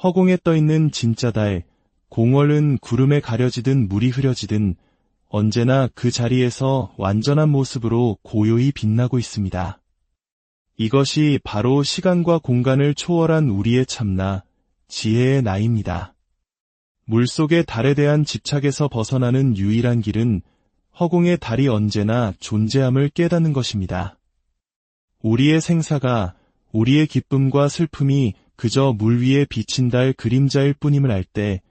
허공에 떠있는 진짜 달, 공월은 구름에 가려지든 물이 흐려지든 언제나 그 자리에서 완전한 모습으로 고요히 빛나고 있습니다. 이것이 바로 시간과 공간을 초월한 우리의 참나, 지혜의 나이입니다. 물속의 달에 대한 집착에서 벗어나는 유일한 길은 허공의 달이 언제나 존재함을 깨닫는 것입니다. 우리의 생사가, 우리의 기쁨과 슬픔이 그저 물 위에 비친 달 그림자일 뿐임을 알 때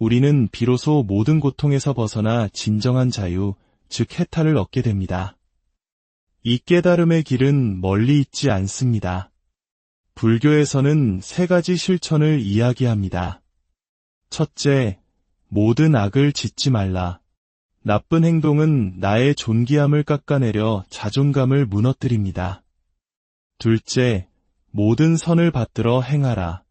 우리는 비로소 모든 고통에서 벗어나 진정한 자유, 즉 해탈을 얻게 됩니다. 이 깨달음의 길은 멀리 있지 않습니다. 불교에서는 세 가지 실천을 이야기합니다. 첫째, 모든 악을 짓지 말라. 나쁜 행동은 나의 존귀함을 깎아내려 자존감을 무너뜨립니다. 둘째, 모든 선을 받들어 행하라.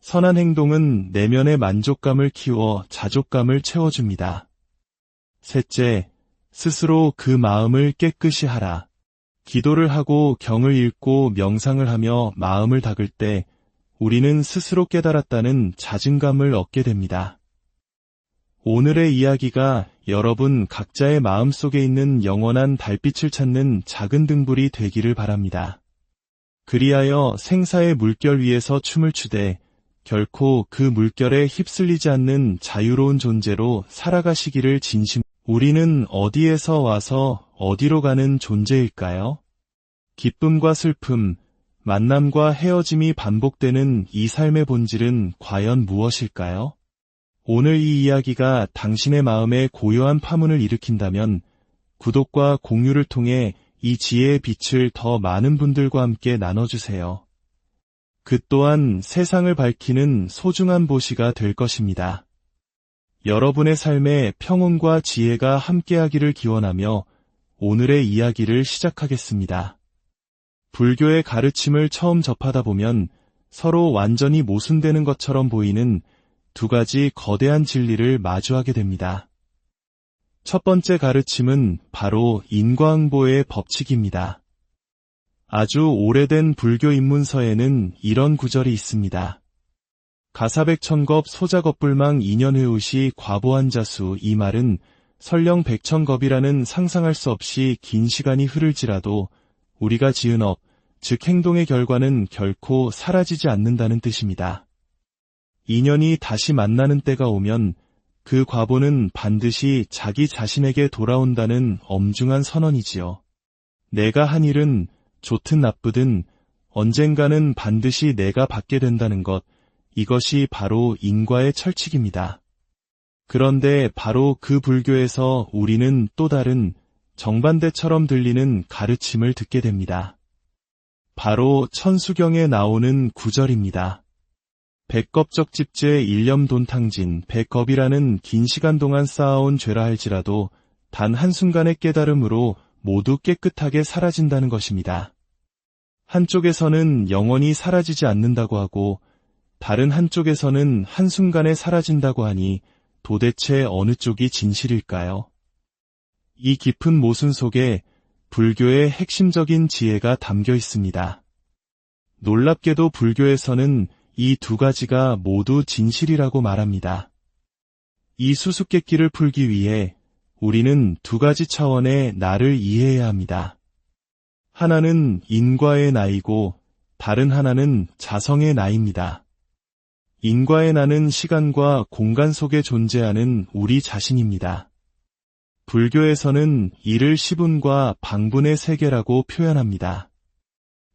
선한 행동은 내면의 만족감을 키워 자족감을 채워줍니다. 셋째, 스스로 그 마음을 깨끗이 하라. 기도를 하고 경을 읽고 명상을 하며 마음을 닦을 때 우리는 스스로 깨달았다는 자증감을 얻게 됩니다. 오늘의 이야기가 여러분 각자의 마음속에 있는 영원한 달빛을 찾는 작은 등불이 되기를 바랍니다. 그리하여 생사의 물결 위에서 춤을 추되 결코 그 물결에 휩쓸리지 않는 자유로운 존재로 살아가시기를 우리는 어디에서 와서 어디로 가는 존재일까요? 기쁨과 슬픔, 만남과 헤어짐이 반복되는 이 삶의 본질은 과연 무엇일까요? 오늘 이 이야기가 당신의 마음에 고요한 파문을 일으킨다면 구독과 공유를 통해 이 지혜의 빛을 더 많은 분들과 함께 나눠주세요. 그 또한 세상을 밝히는 소중한 보시가 될 것입니다. 여러분의 삶에 평온과 지혜가 함께하기를 기원하며 오늘의 이야기를 시작하겠습니다. 불교의 가르침을 처음 접하다 보면 서로 완전히 모순되는 것처럼 보이는 두 가지 거대한 진리를 마주하게 됩니다. 첫 번째 가르침은 바로 인과응보의 법칙입니다. 아주 오래된 불교 입문서에는 이런 구절이 있습니다. 가사백천겁 소자겁불망 인연회우시 과보한자수. 이 말은 설령 백천겁이라는 상상할 수 없이 긴 시간이 흐를지라도 우리가 지은 업, 즉 행동의 결과는 결코 사라지지 않는다는 뜻입니다. 인연이 다시 만나는 때가 오면 그 과보는 반드시 자기 자신에게 돌아온다는 엄중한 선언이지요. 내가 한 일은 좋든 나쁘든 언젠가는 반드시 내가 받게 된다는 것, 이것이 바로 인과의 철칙입니다. 그런데 바로 그 불교에서 우리는 또 다른 정반대처럼 들리는 가르침을 듣게 됩니다. 바로 천수경에 나오는 구절입니다. 백겁적집제 일념돈탕진. 백겁이라는 긴 시간 동안 쌓아온 죄라 할지라도 단 한순간의 깨달음으로 모두 깨끗하게 사라진다는 것입니다. 한쪽에서는 영원히 사라지지 않는다고 하고 다른 한쪽에서는 한순간에 사라진다고 하니 도대체 어느 쪽이 진실일까요? 이 깊은 모순 속에 불교의 핵심적인 지혜가 담겨 있습니다. 놀랍게도 불교에서는 이 두 가지가 모두 진실이라고 말합니다. 이 수수께끼를 풀기 위해 우리는 두 가지 차원의 나를 이해해야 합니다. 하나는 인과의 나이고 다른 하나는 자성의 나입니다. 인과의 나는 시간과 공간 속에 존재하는 우리 자신입니다. 불교에서는 이를 시분과 방분의 세계라고 표현합니다.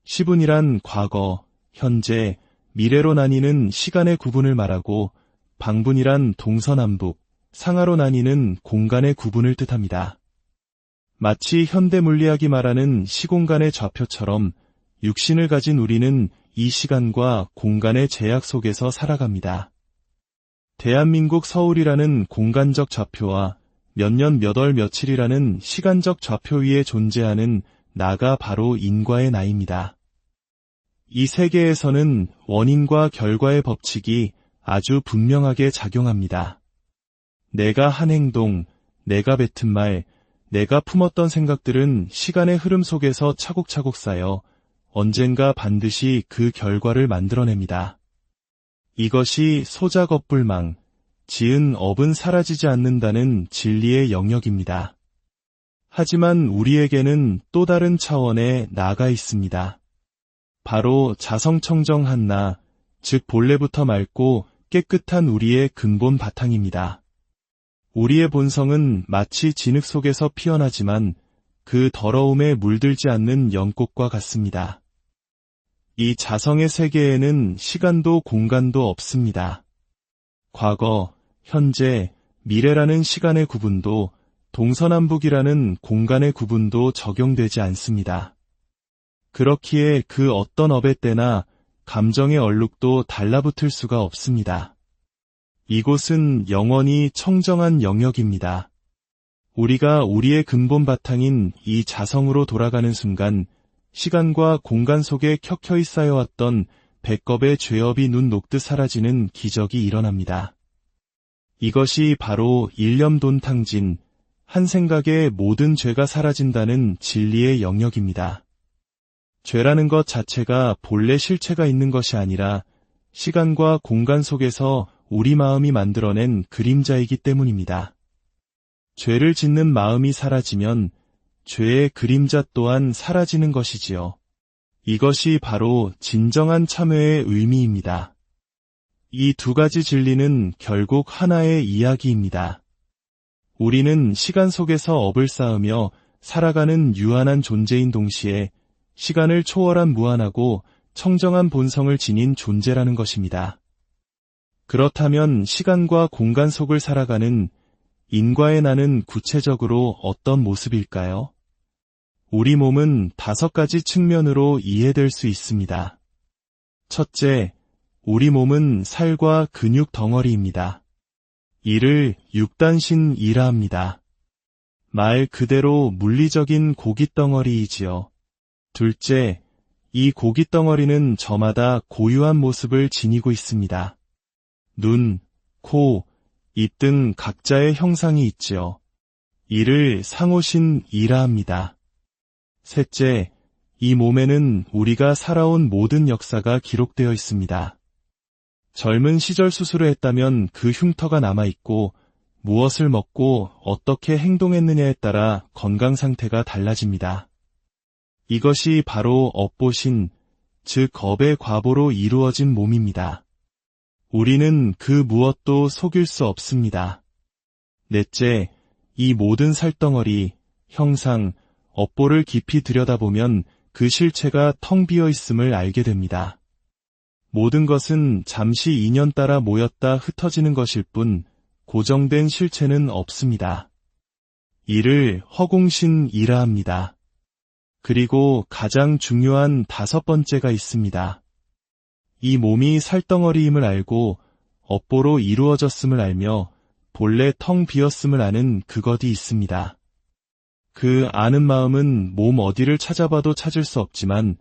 시분이란 과거, 현재, 미래로 나뉘는 시간의 구분을 말하고 방분이란 동서남북, 상하로 나뉘는 공간의 구분을 뜻합니다. 마치 현대 물리학이 말하는 시공간의 좌표처럼 육신을 가진 우리는 이 시간과 공간의 제약 속에서 살아갑니다. 대한민국 서울이라는 공간적 좌표와 몇 년 몇 월 며칠이라는 시간적 좌표 위에 존재하는 나가 바로 인과의 나입니다. 이 세계에서는 원인과 결과의 법칙이 아주 분명하게 작용합니다. 내가 한 행동, 내가 뱉은 말, 내가 품었던 생각들은 시간의 흐름 속에서 차곡차곡 쌓여 언젠가 반드시 그 결과를 만들어냅니다. 이것이 소자겁불망, 지은 업은 사라지지 않는다는 진리의 영역입니다. 하지만 우리에게는 또 다른 차원의 나가 있습니다. 바로 자성청정한 나, 즉 본래부터 맑고 깨끗한 우리의 근본 바탕입니다. 우리의 본성은 마치 진흙 속에서 피어나지만 그 더러움에 물들지 않는 연꽃과 같습니다. 이 자성의 세계에는 시간도 공간도 없습니다. 과거, 현재, 미래라는 시간의 구분도 동서남북이라는 공간의 구분도 적용되지 않습니다. 그렇기에 그 어떤 업의 때나 감정의 얼룩도 달라붙을 수가 없습니다. 이곳은 영원히 청정한 영역입니다. 우리가 우리의 근본 바탕인 이 자성으로 돌아가는 순간 시간과 공간 속에 켜켜이 쌓여왔던 백겁의 죄업이 눈 녹듯 사라지는 기적이 일어납니다. 이것이 바로 일념돈탕진, 한 생각에 모든 죄가 사라진다는 진리의 영역입니다. 죄라는 것 자체가 본래 실체가 있는 것이 아니라 시간과 공간 속에서 우리 마음이 만들어낸 그림자이기 때문입니다. 죄를 짓는 마음이 사라지면 죄의 그림자 또한 사라지는 것이지요. 이것이 바로 진정한 참회의 의미입니다. 이 두 가지 진리는 결국 하나의 이야기입니다. 우리는 시간 속에서 업을 쌓으며 살아가는 유한한 존재인 동시에 시간을 초월한 무한하고 청정한 본성을 지닌 존재라는 것입니다. 그렇다면 시간과 공간 속을 살아가는 인과의 나는 구체적으로 어떤 모습일까요? 우리 몸은 5가지 측면으로 이해될 수 있습니다. 첫째, 우리 몸은 살과 근육 덩어리입니다. 이를 육단신이라 합니다. 말 그대로 물리적인 고깃덩어리이지요. 둘째, 이 고깃덩어리는 저마다 고유한 모습을 지니고 있습니다. 눈, 코, 입 등 각자의 형상이 있지요. 이를 상호신이라 합니다. 셋째, 이 몸에는 우리가 살아온 모든 역사가 기록되어 있습니다. 젊은 시절 수술을 했다면 그 흉터가 남아있고 무엇을 먹고 어떻게 행동했느냐에 따라 건강 상태가 달라집니다. 이것이 바로 업보신, 즉 업의 과보로 이루어진 몸입니다. 우리는 그 무엇도 속일 수 없습니다. 넷째, 이 모든 살덩어리, 형상, 업보를 깊이 들여다보면 그 실체가 텅 비어 있음을 알게 됩니다. 모든 것은 잠시 인연 따라 모였다 흩어지는 것일 뿐 고정된 실체는 없습니다. 이를 허공신이라 합니다. 그리고 가장 중요한 5번째가 있습니다. 이 몸이 살덩어리임을 알고 업보로 이루어졌음을 알며 본래 텅 비었음을 아는 그것이 있습니다. 그 아는 마음은 몸 어디를 찾아봐도 찾을 수 없지만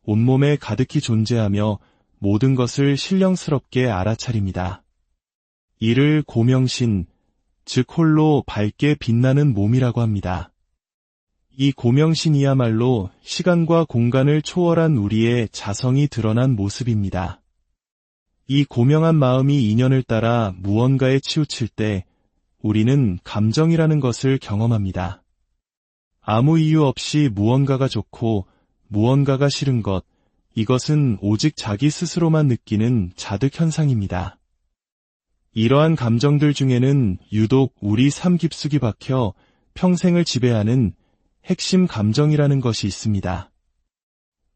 온몸에 가득히 존재하며 모든 것을 신령스럽게 알아차립니다. 이를 고명신, 즉 홀로 밝게 빛나는 몸이라고 합니다. 이 고명신이야말로 시간과 공간을 초월한 우리의 자성이 드러난 모습입니다. 이 고명한 마음이 인연을 따라 무언가에 치우칠 때 우리는 감정이라는 것을 경험합니다. 아무 이유 없이 무언가가 좋고 무언가가 싫은 것, 이것은 오직 자기 스스로만 느끼는 자득 현상입니다. 이러한 감정들 중에는 유독 우리 삶 깊숙이 박혀 평생을 지배하는 핵심 감정이라는 것이 있습니다.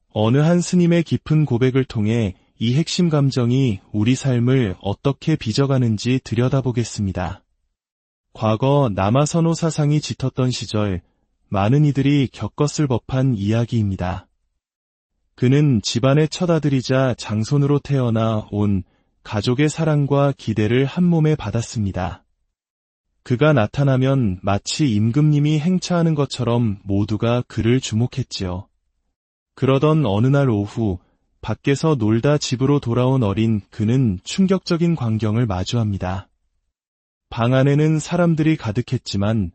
어느 한 스님의 깊은 고백을 통해 이 핵심 감정이 우리 삶을 어떻게 빚어가는지 들여다보겠습니다. 과거 남아선호 사상이 짙었던 시절 많은 이들이 겪었을 법한 이야기입니다. 그는 집안의 첫아들이자 장손으로 태어나 온 가족의 사랑과 기대를 한 몸에 받았습니다. 그가 나타나면 마치 임금님이 행차하는 것처럼 모두가 그를 주목했지요. 그러던 어느 날 오후 밖에서 놀다 집으로 돌아온 어린 그는 충격적인 광경을 마주합니다. 방 안에는 사람들이 가득했지만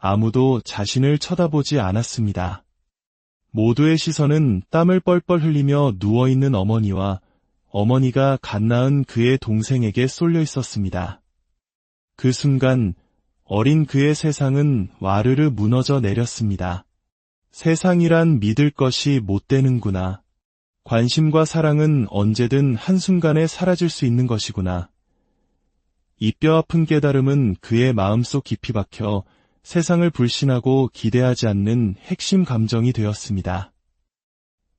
아무도 자신을 쳐다보지 않았습니다. 모두의 시선은 땀을 뻘뻘 흘리며 누워있는 어머니와 어머니가 갓 낳은 그의 동생에게 쏠려 있었습니다. 그 순간 어린 그의 세상은 와르르 무너져 내렸습니다. 세상이란 믿을 것이 못 되는구나. 관심과 사랑은 언제든 한순간에 사라질 수 있는 것이구나. 이 뼈아픈 깨달음은 그의 마음속 깊이 박혀 세상을 불신하고 기대하지 않는 핵심 감정이 되었습니다.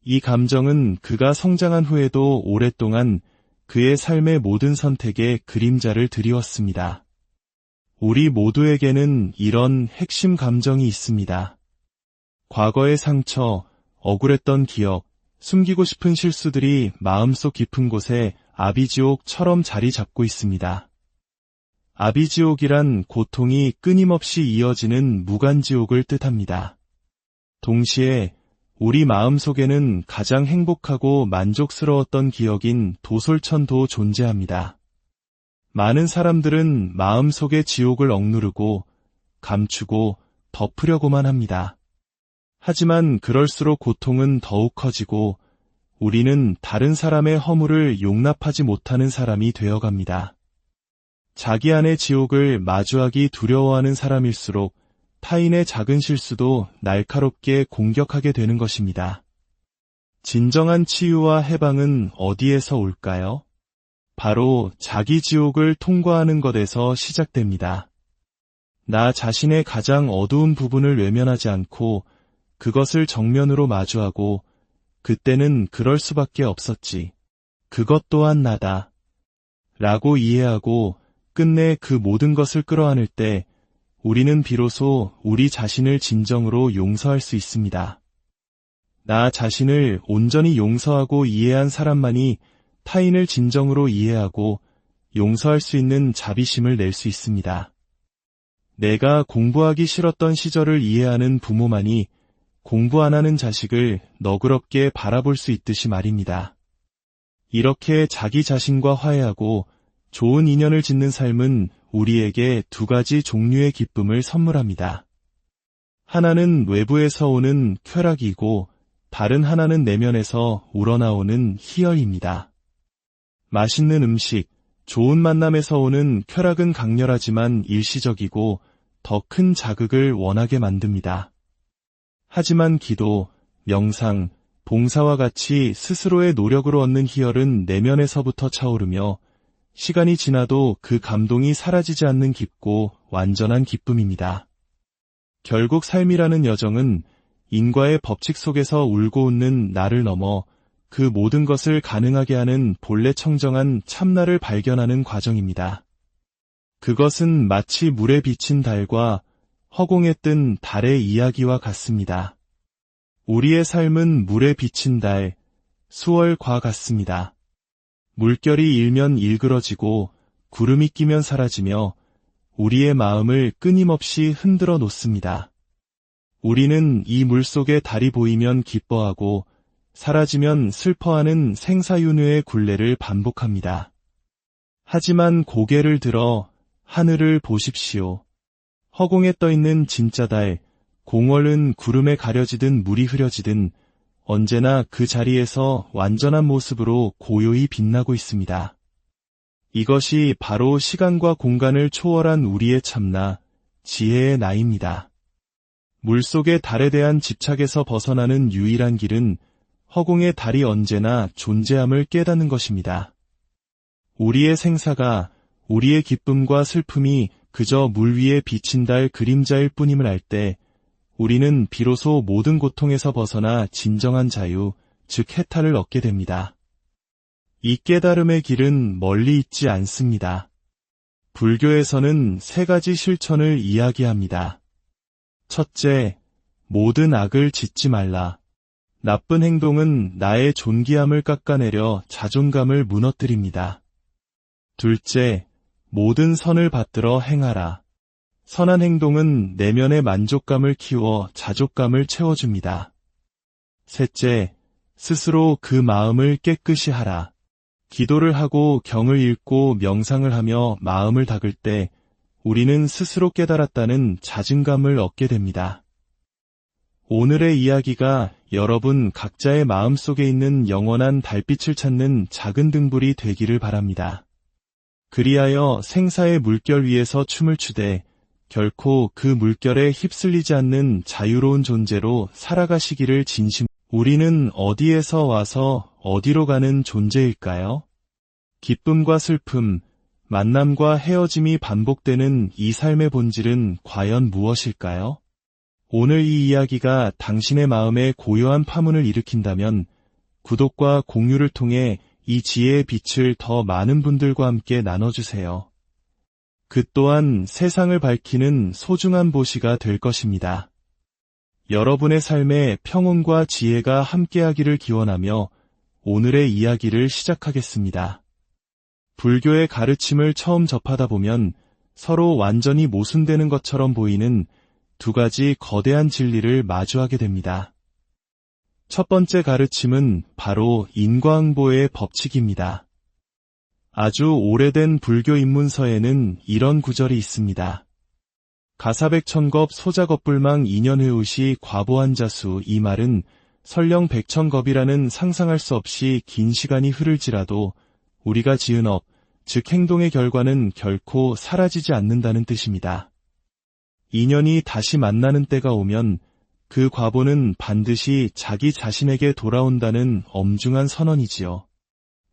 이 감정은 그가 성장한 후에도 오랫동안 그의 삶의 모든 선택에 그림자를 드리웠습니다. 우리 모두에게는 이런 핵심 감정이 있습니다. 과거의 상처, 억울했던 기억, 숨기고 싶은 실수들이 마음속 깊은 곳에 아비지옥처럼 자리 잡고 있습니다. 아비지옥이란 고통이 끊임없이 이어지는 무간지옥을 뜻합니다. 동시에 우리 마음속에는 가장 행복하고 만족스러웠던 기억인 도솔천도 존재합니다. 많은 사람들은 마음속의 지옥을 억누르고 감추고 덮으려고만 합니다. 하지만 그럴수록 고통은 더욱 커지고 우리는 다른 사람의 허물을 용납하지 못하는 사람이 되어갑니다. 자기 안의 지옥을 마주하기 두려워하는 사람일수록 타인의 작은 실수도 날카롭게 공격하게 되는 것입니다. 진정한 치유와 해방은 어디에서 올까요? 바로 자기 지옥을 통과하는 것에서 시작됩니다. 나 자신의 가장 어두운 부분을 외면하지 않고 그것을 정면으로 마주하고 그때는 그럴 수밖에 없었지. 그것 또한 나다. 라고 이해하고 끝내 그 모든 것을 끌어안을 때 우리는 비로소 우리 자신을 진정으로 용서할 수 있습니다. 나 자신을 온전히 용서하고 이해한 사람만이 타인을 진정으로 이해하고 용서할 수 있는 자비심을 낼 수 있습니다. 내가 공부하기 싫었던 시절을 이해하는 부모만이 공부 안 하는 자식을 너그럽게 바라볼 수 있듯이 말입니다. 이렇게 자기 자신과 화해하고 좋은 인연을 짓는 삶은 우리에게 두 가지 종류의 기쁨을 선물합니다. 하나는 외부에서 오는 쾌락이고 다른 하나는 내면에서 우러나오는 희열입니다. 맛있는 음식, 좋은 만남에서 오는 쾌락은 강렬하지만 일시적이고 더 큰 자극을 원하게 만듭니다. 하지만 기도, 명상, 봉사와 같이 스스로의 노력으로 얻는 희열은 내면에서부터 차오르며 시간이 지나도 그 감동이 사라지지 않는 깊고 완전한 기쁨입니다. 결국 삶이라는 여정은 인과의 법칙 속에서 울고 웃는 나를 넘어 그 모든 것을 가능하게 하는 본래 청정한 참나를 발견하는 과정입니다. 그것은 마치 물에 비친 달과 허공에 뜬 달의 이야기와 같습니다. 우리의 삶은 물에 비친 달, 수월과 같습니다. 물결이 일면 일그러지고 구름이 끼면 사라지며 우리의 마음을 끊임없이 흔들어 놓습니다. 우리는 이 물속에 달이 보이면 기뻐하고 사라지면 슬퍼하는 생사윤회의 굴레를 반복합니다. 하지만 고개를 들어 하늘을 보십시오. 허공에 떠있는 진짜 달, 공월은 구름에 가려지든 물이 흐려지든 언제나 그 자리에서 완전한 모습으로 고요히 빛나고 있습니다. 이것이 바로 시간과 공간을 초월한 우리의 참나, 지혜의 나이입니다. 물속의 달에 대한 집착에서 벗어나는 유일한 길은 허공의 달이 언제나 존재함을 깨닫는 것입니다. 우리의 생사가, 우리의 기쁨과 슬픔이 그저 물 위에 비친 달 그림자일 뿐임을 알 때 우리는 비로소 모든 고통에서 벗어나 진정한 자유, 즉 해탈을 얻게 됩니다. 이 깨달음의 길은 멀리 있지 않습니다. 불교에서는 세 가지 실천을 이야기합니다. 첫째, 모든 악을 짓지 말라. 나쁜 행동은 나의 존귀함을 깎아내려 자존감을 무너뜨립니다. 둘째, 모든 선을 받들어 행하라. 선한 행동은 내면의 만족감을 키워 자족감을 채워줍니다. 셋째, 스스로 그 마음을 깨끗이 하라. 기도를 하고 경을 읽고 명상을 하며 마음을 닦을 때 우리는 스스로 깨달았다는 자증감을 얻게 됩니다. 오늘의 이야기가 여러분 각자의 마음속에 있는 영원한 달빛을 찾는 작은 등불이 되기를 바랍니다. 그리하여 생사의 물결 위에서 춤을 추되 결코 그 물결에 휩쓸리지 않는 자유로운 존재로 살아가시기를 우리는 어디에서 와서 어디로 가는 존재일까요? 기쁨과 슬픔, 만남과 헤어짐이 반복되는 이 삶의 본질은 과연 무엇일까요? 오늘 이 이야기가 당신의 마음에 고요한 파문을 일으킨다면 구독과 공유를 통해 이 지혜의 빛을 더 많은 분들과 함께 나눠주세요. 그 또한 세상을 밝히는 소중한 보시가 될 것입니다. 여러분의 삶에 평온과 지혜가 함께하기를 기원하며 오늘의 이야기를 시작하겠습니다. 불교의 가르침을 처음 접하다 보면 서로 완전히 모순되는 것처럼 보이는 두 가지 거대한 진리를 마주하게 됩니다. 첫 번째 가르침은 바로 인과응보의 법칙입니다. 아주 오래된 불교 입문서에는 이런 구절이 있습니다. 가사백천겁 소자겁불망 인연회우시 과보한자수. 이 말은 설령 백천겁이라는 상상할 수 없이 긴 시간이 흐를지라도 우리가 지은 업, 즉 행동의 결과는 결코 사라지지 않는다는 뜻입니다. 인연이 다시 만나는 때가 오면 그 과보는 반드시 자기 자신에게 돌아온다는 엄중한 선언이지요.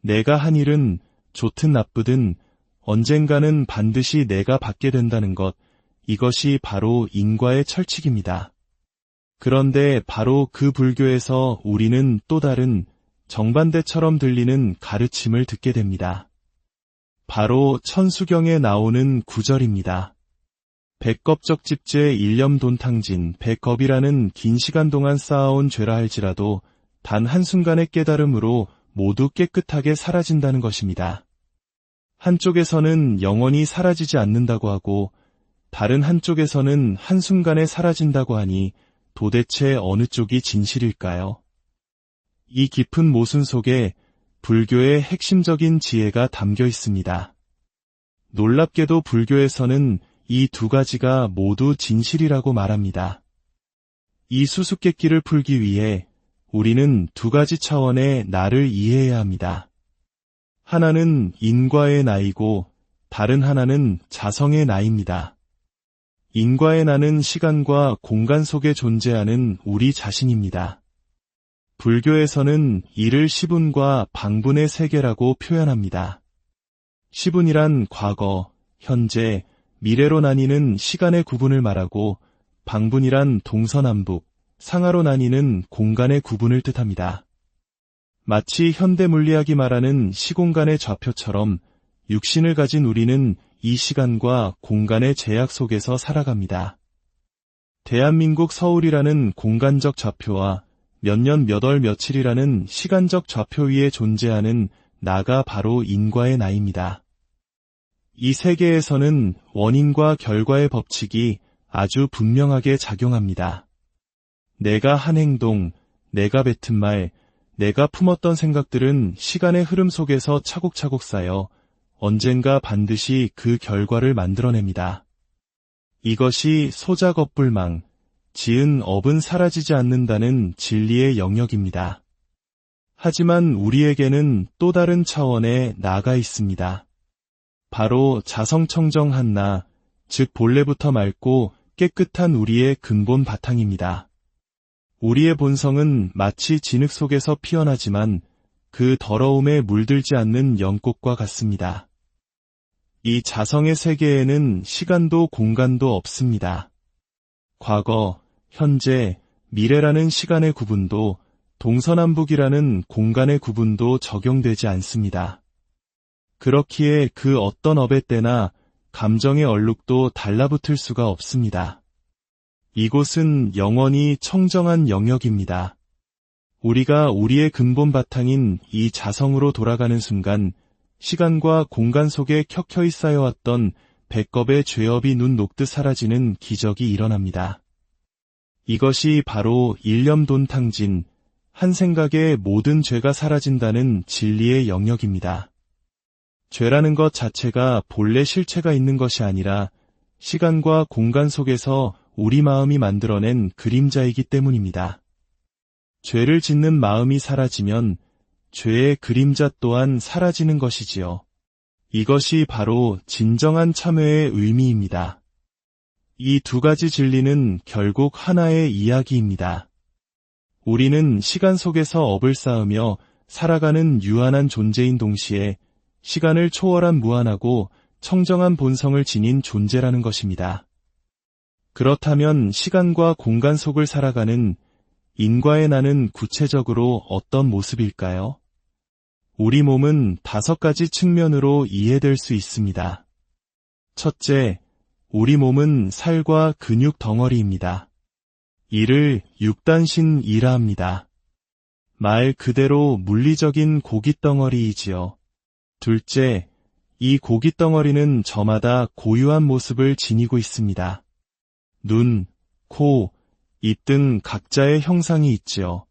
내가 한 일은 좋든 나쁘든 언젠가는 반드시 내가 받게 된다는 것, 이것이 바로 인과의 철칙입니다. 그런데 바로 그 불교에서 우리는 또 다른 정반대처럼 들리는 가르침을 듣게 됩니다. 바로 천수경에 나오는 구절입니다. 백겁적집죄 일념돈탕진. 백겁이라는 긴 시간 동안 쌓아온 죄라 할지라도 단 한순간의 깨달음으로 모두 깨끗하게 사라진다는 것입니다. 한쪽에서는 영원히 사라지지 않는다고 하고 다른 한쪽에서는 한순간에 사라진다고 하니 도대체 어느 쪽이 진실일까요? 이 깊은 모순 속에 불교의 핵심적인 지혜가 담겨 있습니다. 놀랍게도 불교에서는 이 두 가지가 모두 진실이라고 말합니다. 이 수수께끼를 풀기 위해 우리는 두 가지 차원의 나를 이해해야 합니다. 하나는 인과의 나이고 다른 하나는 자성의 나입니다. 인과의 나는 시간과 공간 속에 존재하는 우리 자신입니다. 불교에서는 이를 시분과 방분의 세계라고 표현합니다. 시분이란 과거, 현재, 미래로 나뉘는 시간의 구분을 말하고 방분이란 동서남북, 상하로 나뉘는 공간의 구분을 뜻합니다. 마치 현대 물리학이 말하는 시공간의 좌표처럼 육신을 가진 우리는 이 시간과 공간의 제약 속에서 살아갑니다. 대한민국 서울이라는 공간적 좌표와 몇 년 몇 월 며칠이라는 시간적 좌표 위에 존재하는 나가 바로 인과의 나입니다. 이 세계에서는 원인과 결과의 법칙이 아주 분명하게 작용합니다. 내가 한 행동, 내가 뱉은 말, 내가 품었던 생각들은 시간의 흐름 속에서 차곡차곡 쌓여 언젠가 반드시 그 결과를 만들어냅니다. 이것이 소자겁불망, 지은 업은 사라지지 않는다는 진리의 영역입니다. 하지만 우리에게는 또 다른 차원의 나가 있습니다. 바로 자성청정한 나, 즉 본래부터 맑고 깨끗한 우리의 근본 바탕입니다. 우리의 본성은 마치 진흙 속에서 피어나지만 그 더러움에 물들지 않는 연꽃과 같습니다. 이 자성의 세계에는 시간도 공간도 없습니다. 과거, 현재, 미래라는 시간의 구분도 동서남북이라는 공간의 구분도 적용되지 않습니다. 그렇기에 그 어떤 업의 때나 감정의 얼룩도 달라붙을 수가 없습니다. 이곳은 영원히 청정한 영역입니다. 우리가 우리의 근본 바탕인 이 자성으로 돌아가는 순간 시간과 공간 속에 켜켜이 쌓여왔던 백겁의 죄업이 눈 녹듯 사라지는 기적이 일어납니다. 이것이 바로 일념돈탕진, 한 생각에 모든 죄가 사라진다는 진리의 영역입니다. 죄라는 것 자체가 본래 실체가 있는 것이 아니라 시간과 공간 속에서 우리 마음이 만들어낸 그림자이기 때문입니다. 죄를 짓는 마음이 사라지면 죄의 그림자 또한 사라지는 것이지요. 이것이 바로 진정한 참회의 의미입니다. 이 두 가지 진리는 결국 하나의 이야기입니다. 우리는 시간 속에서 업을 쌓으며 살아가는 유한한 존재인 동시에 시간을 초월한 무한하고 청정한 본성을 지닌 존재라는 것입니다. 그렇다면 시간과 공간 속을 살아가는 인과의 나는 구체적으로 어떤 모습일까요? 우리 몸은 5가지 측면으로 이해될 수 있습니다. 첫째, 우리 몸은 살과 근육 덩어리입니다. 이를 육단신이라 합니다. 말 그대로 물리적인 고깃덩어리이지요. 둘째, 이 고기 덩어리는 저마다 고유한 모습을 지니고 있습니다. 눈, 코, 입 등 각자의 형상이 있지요.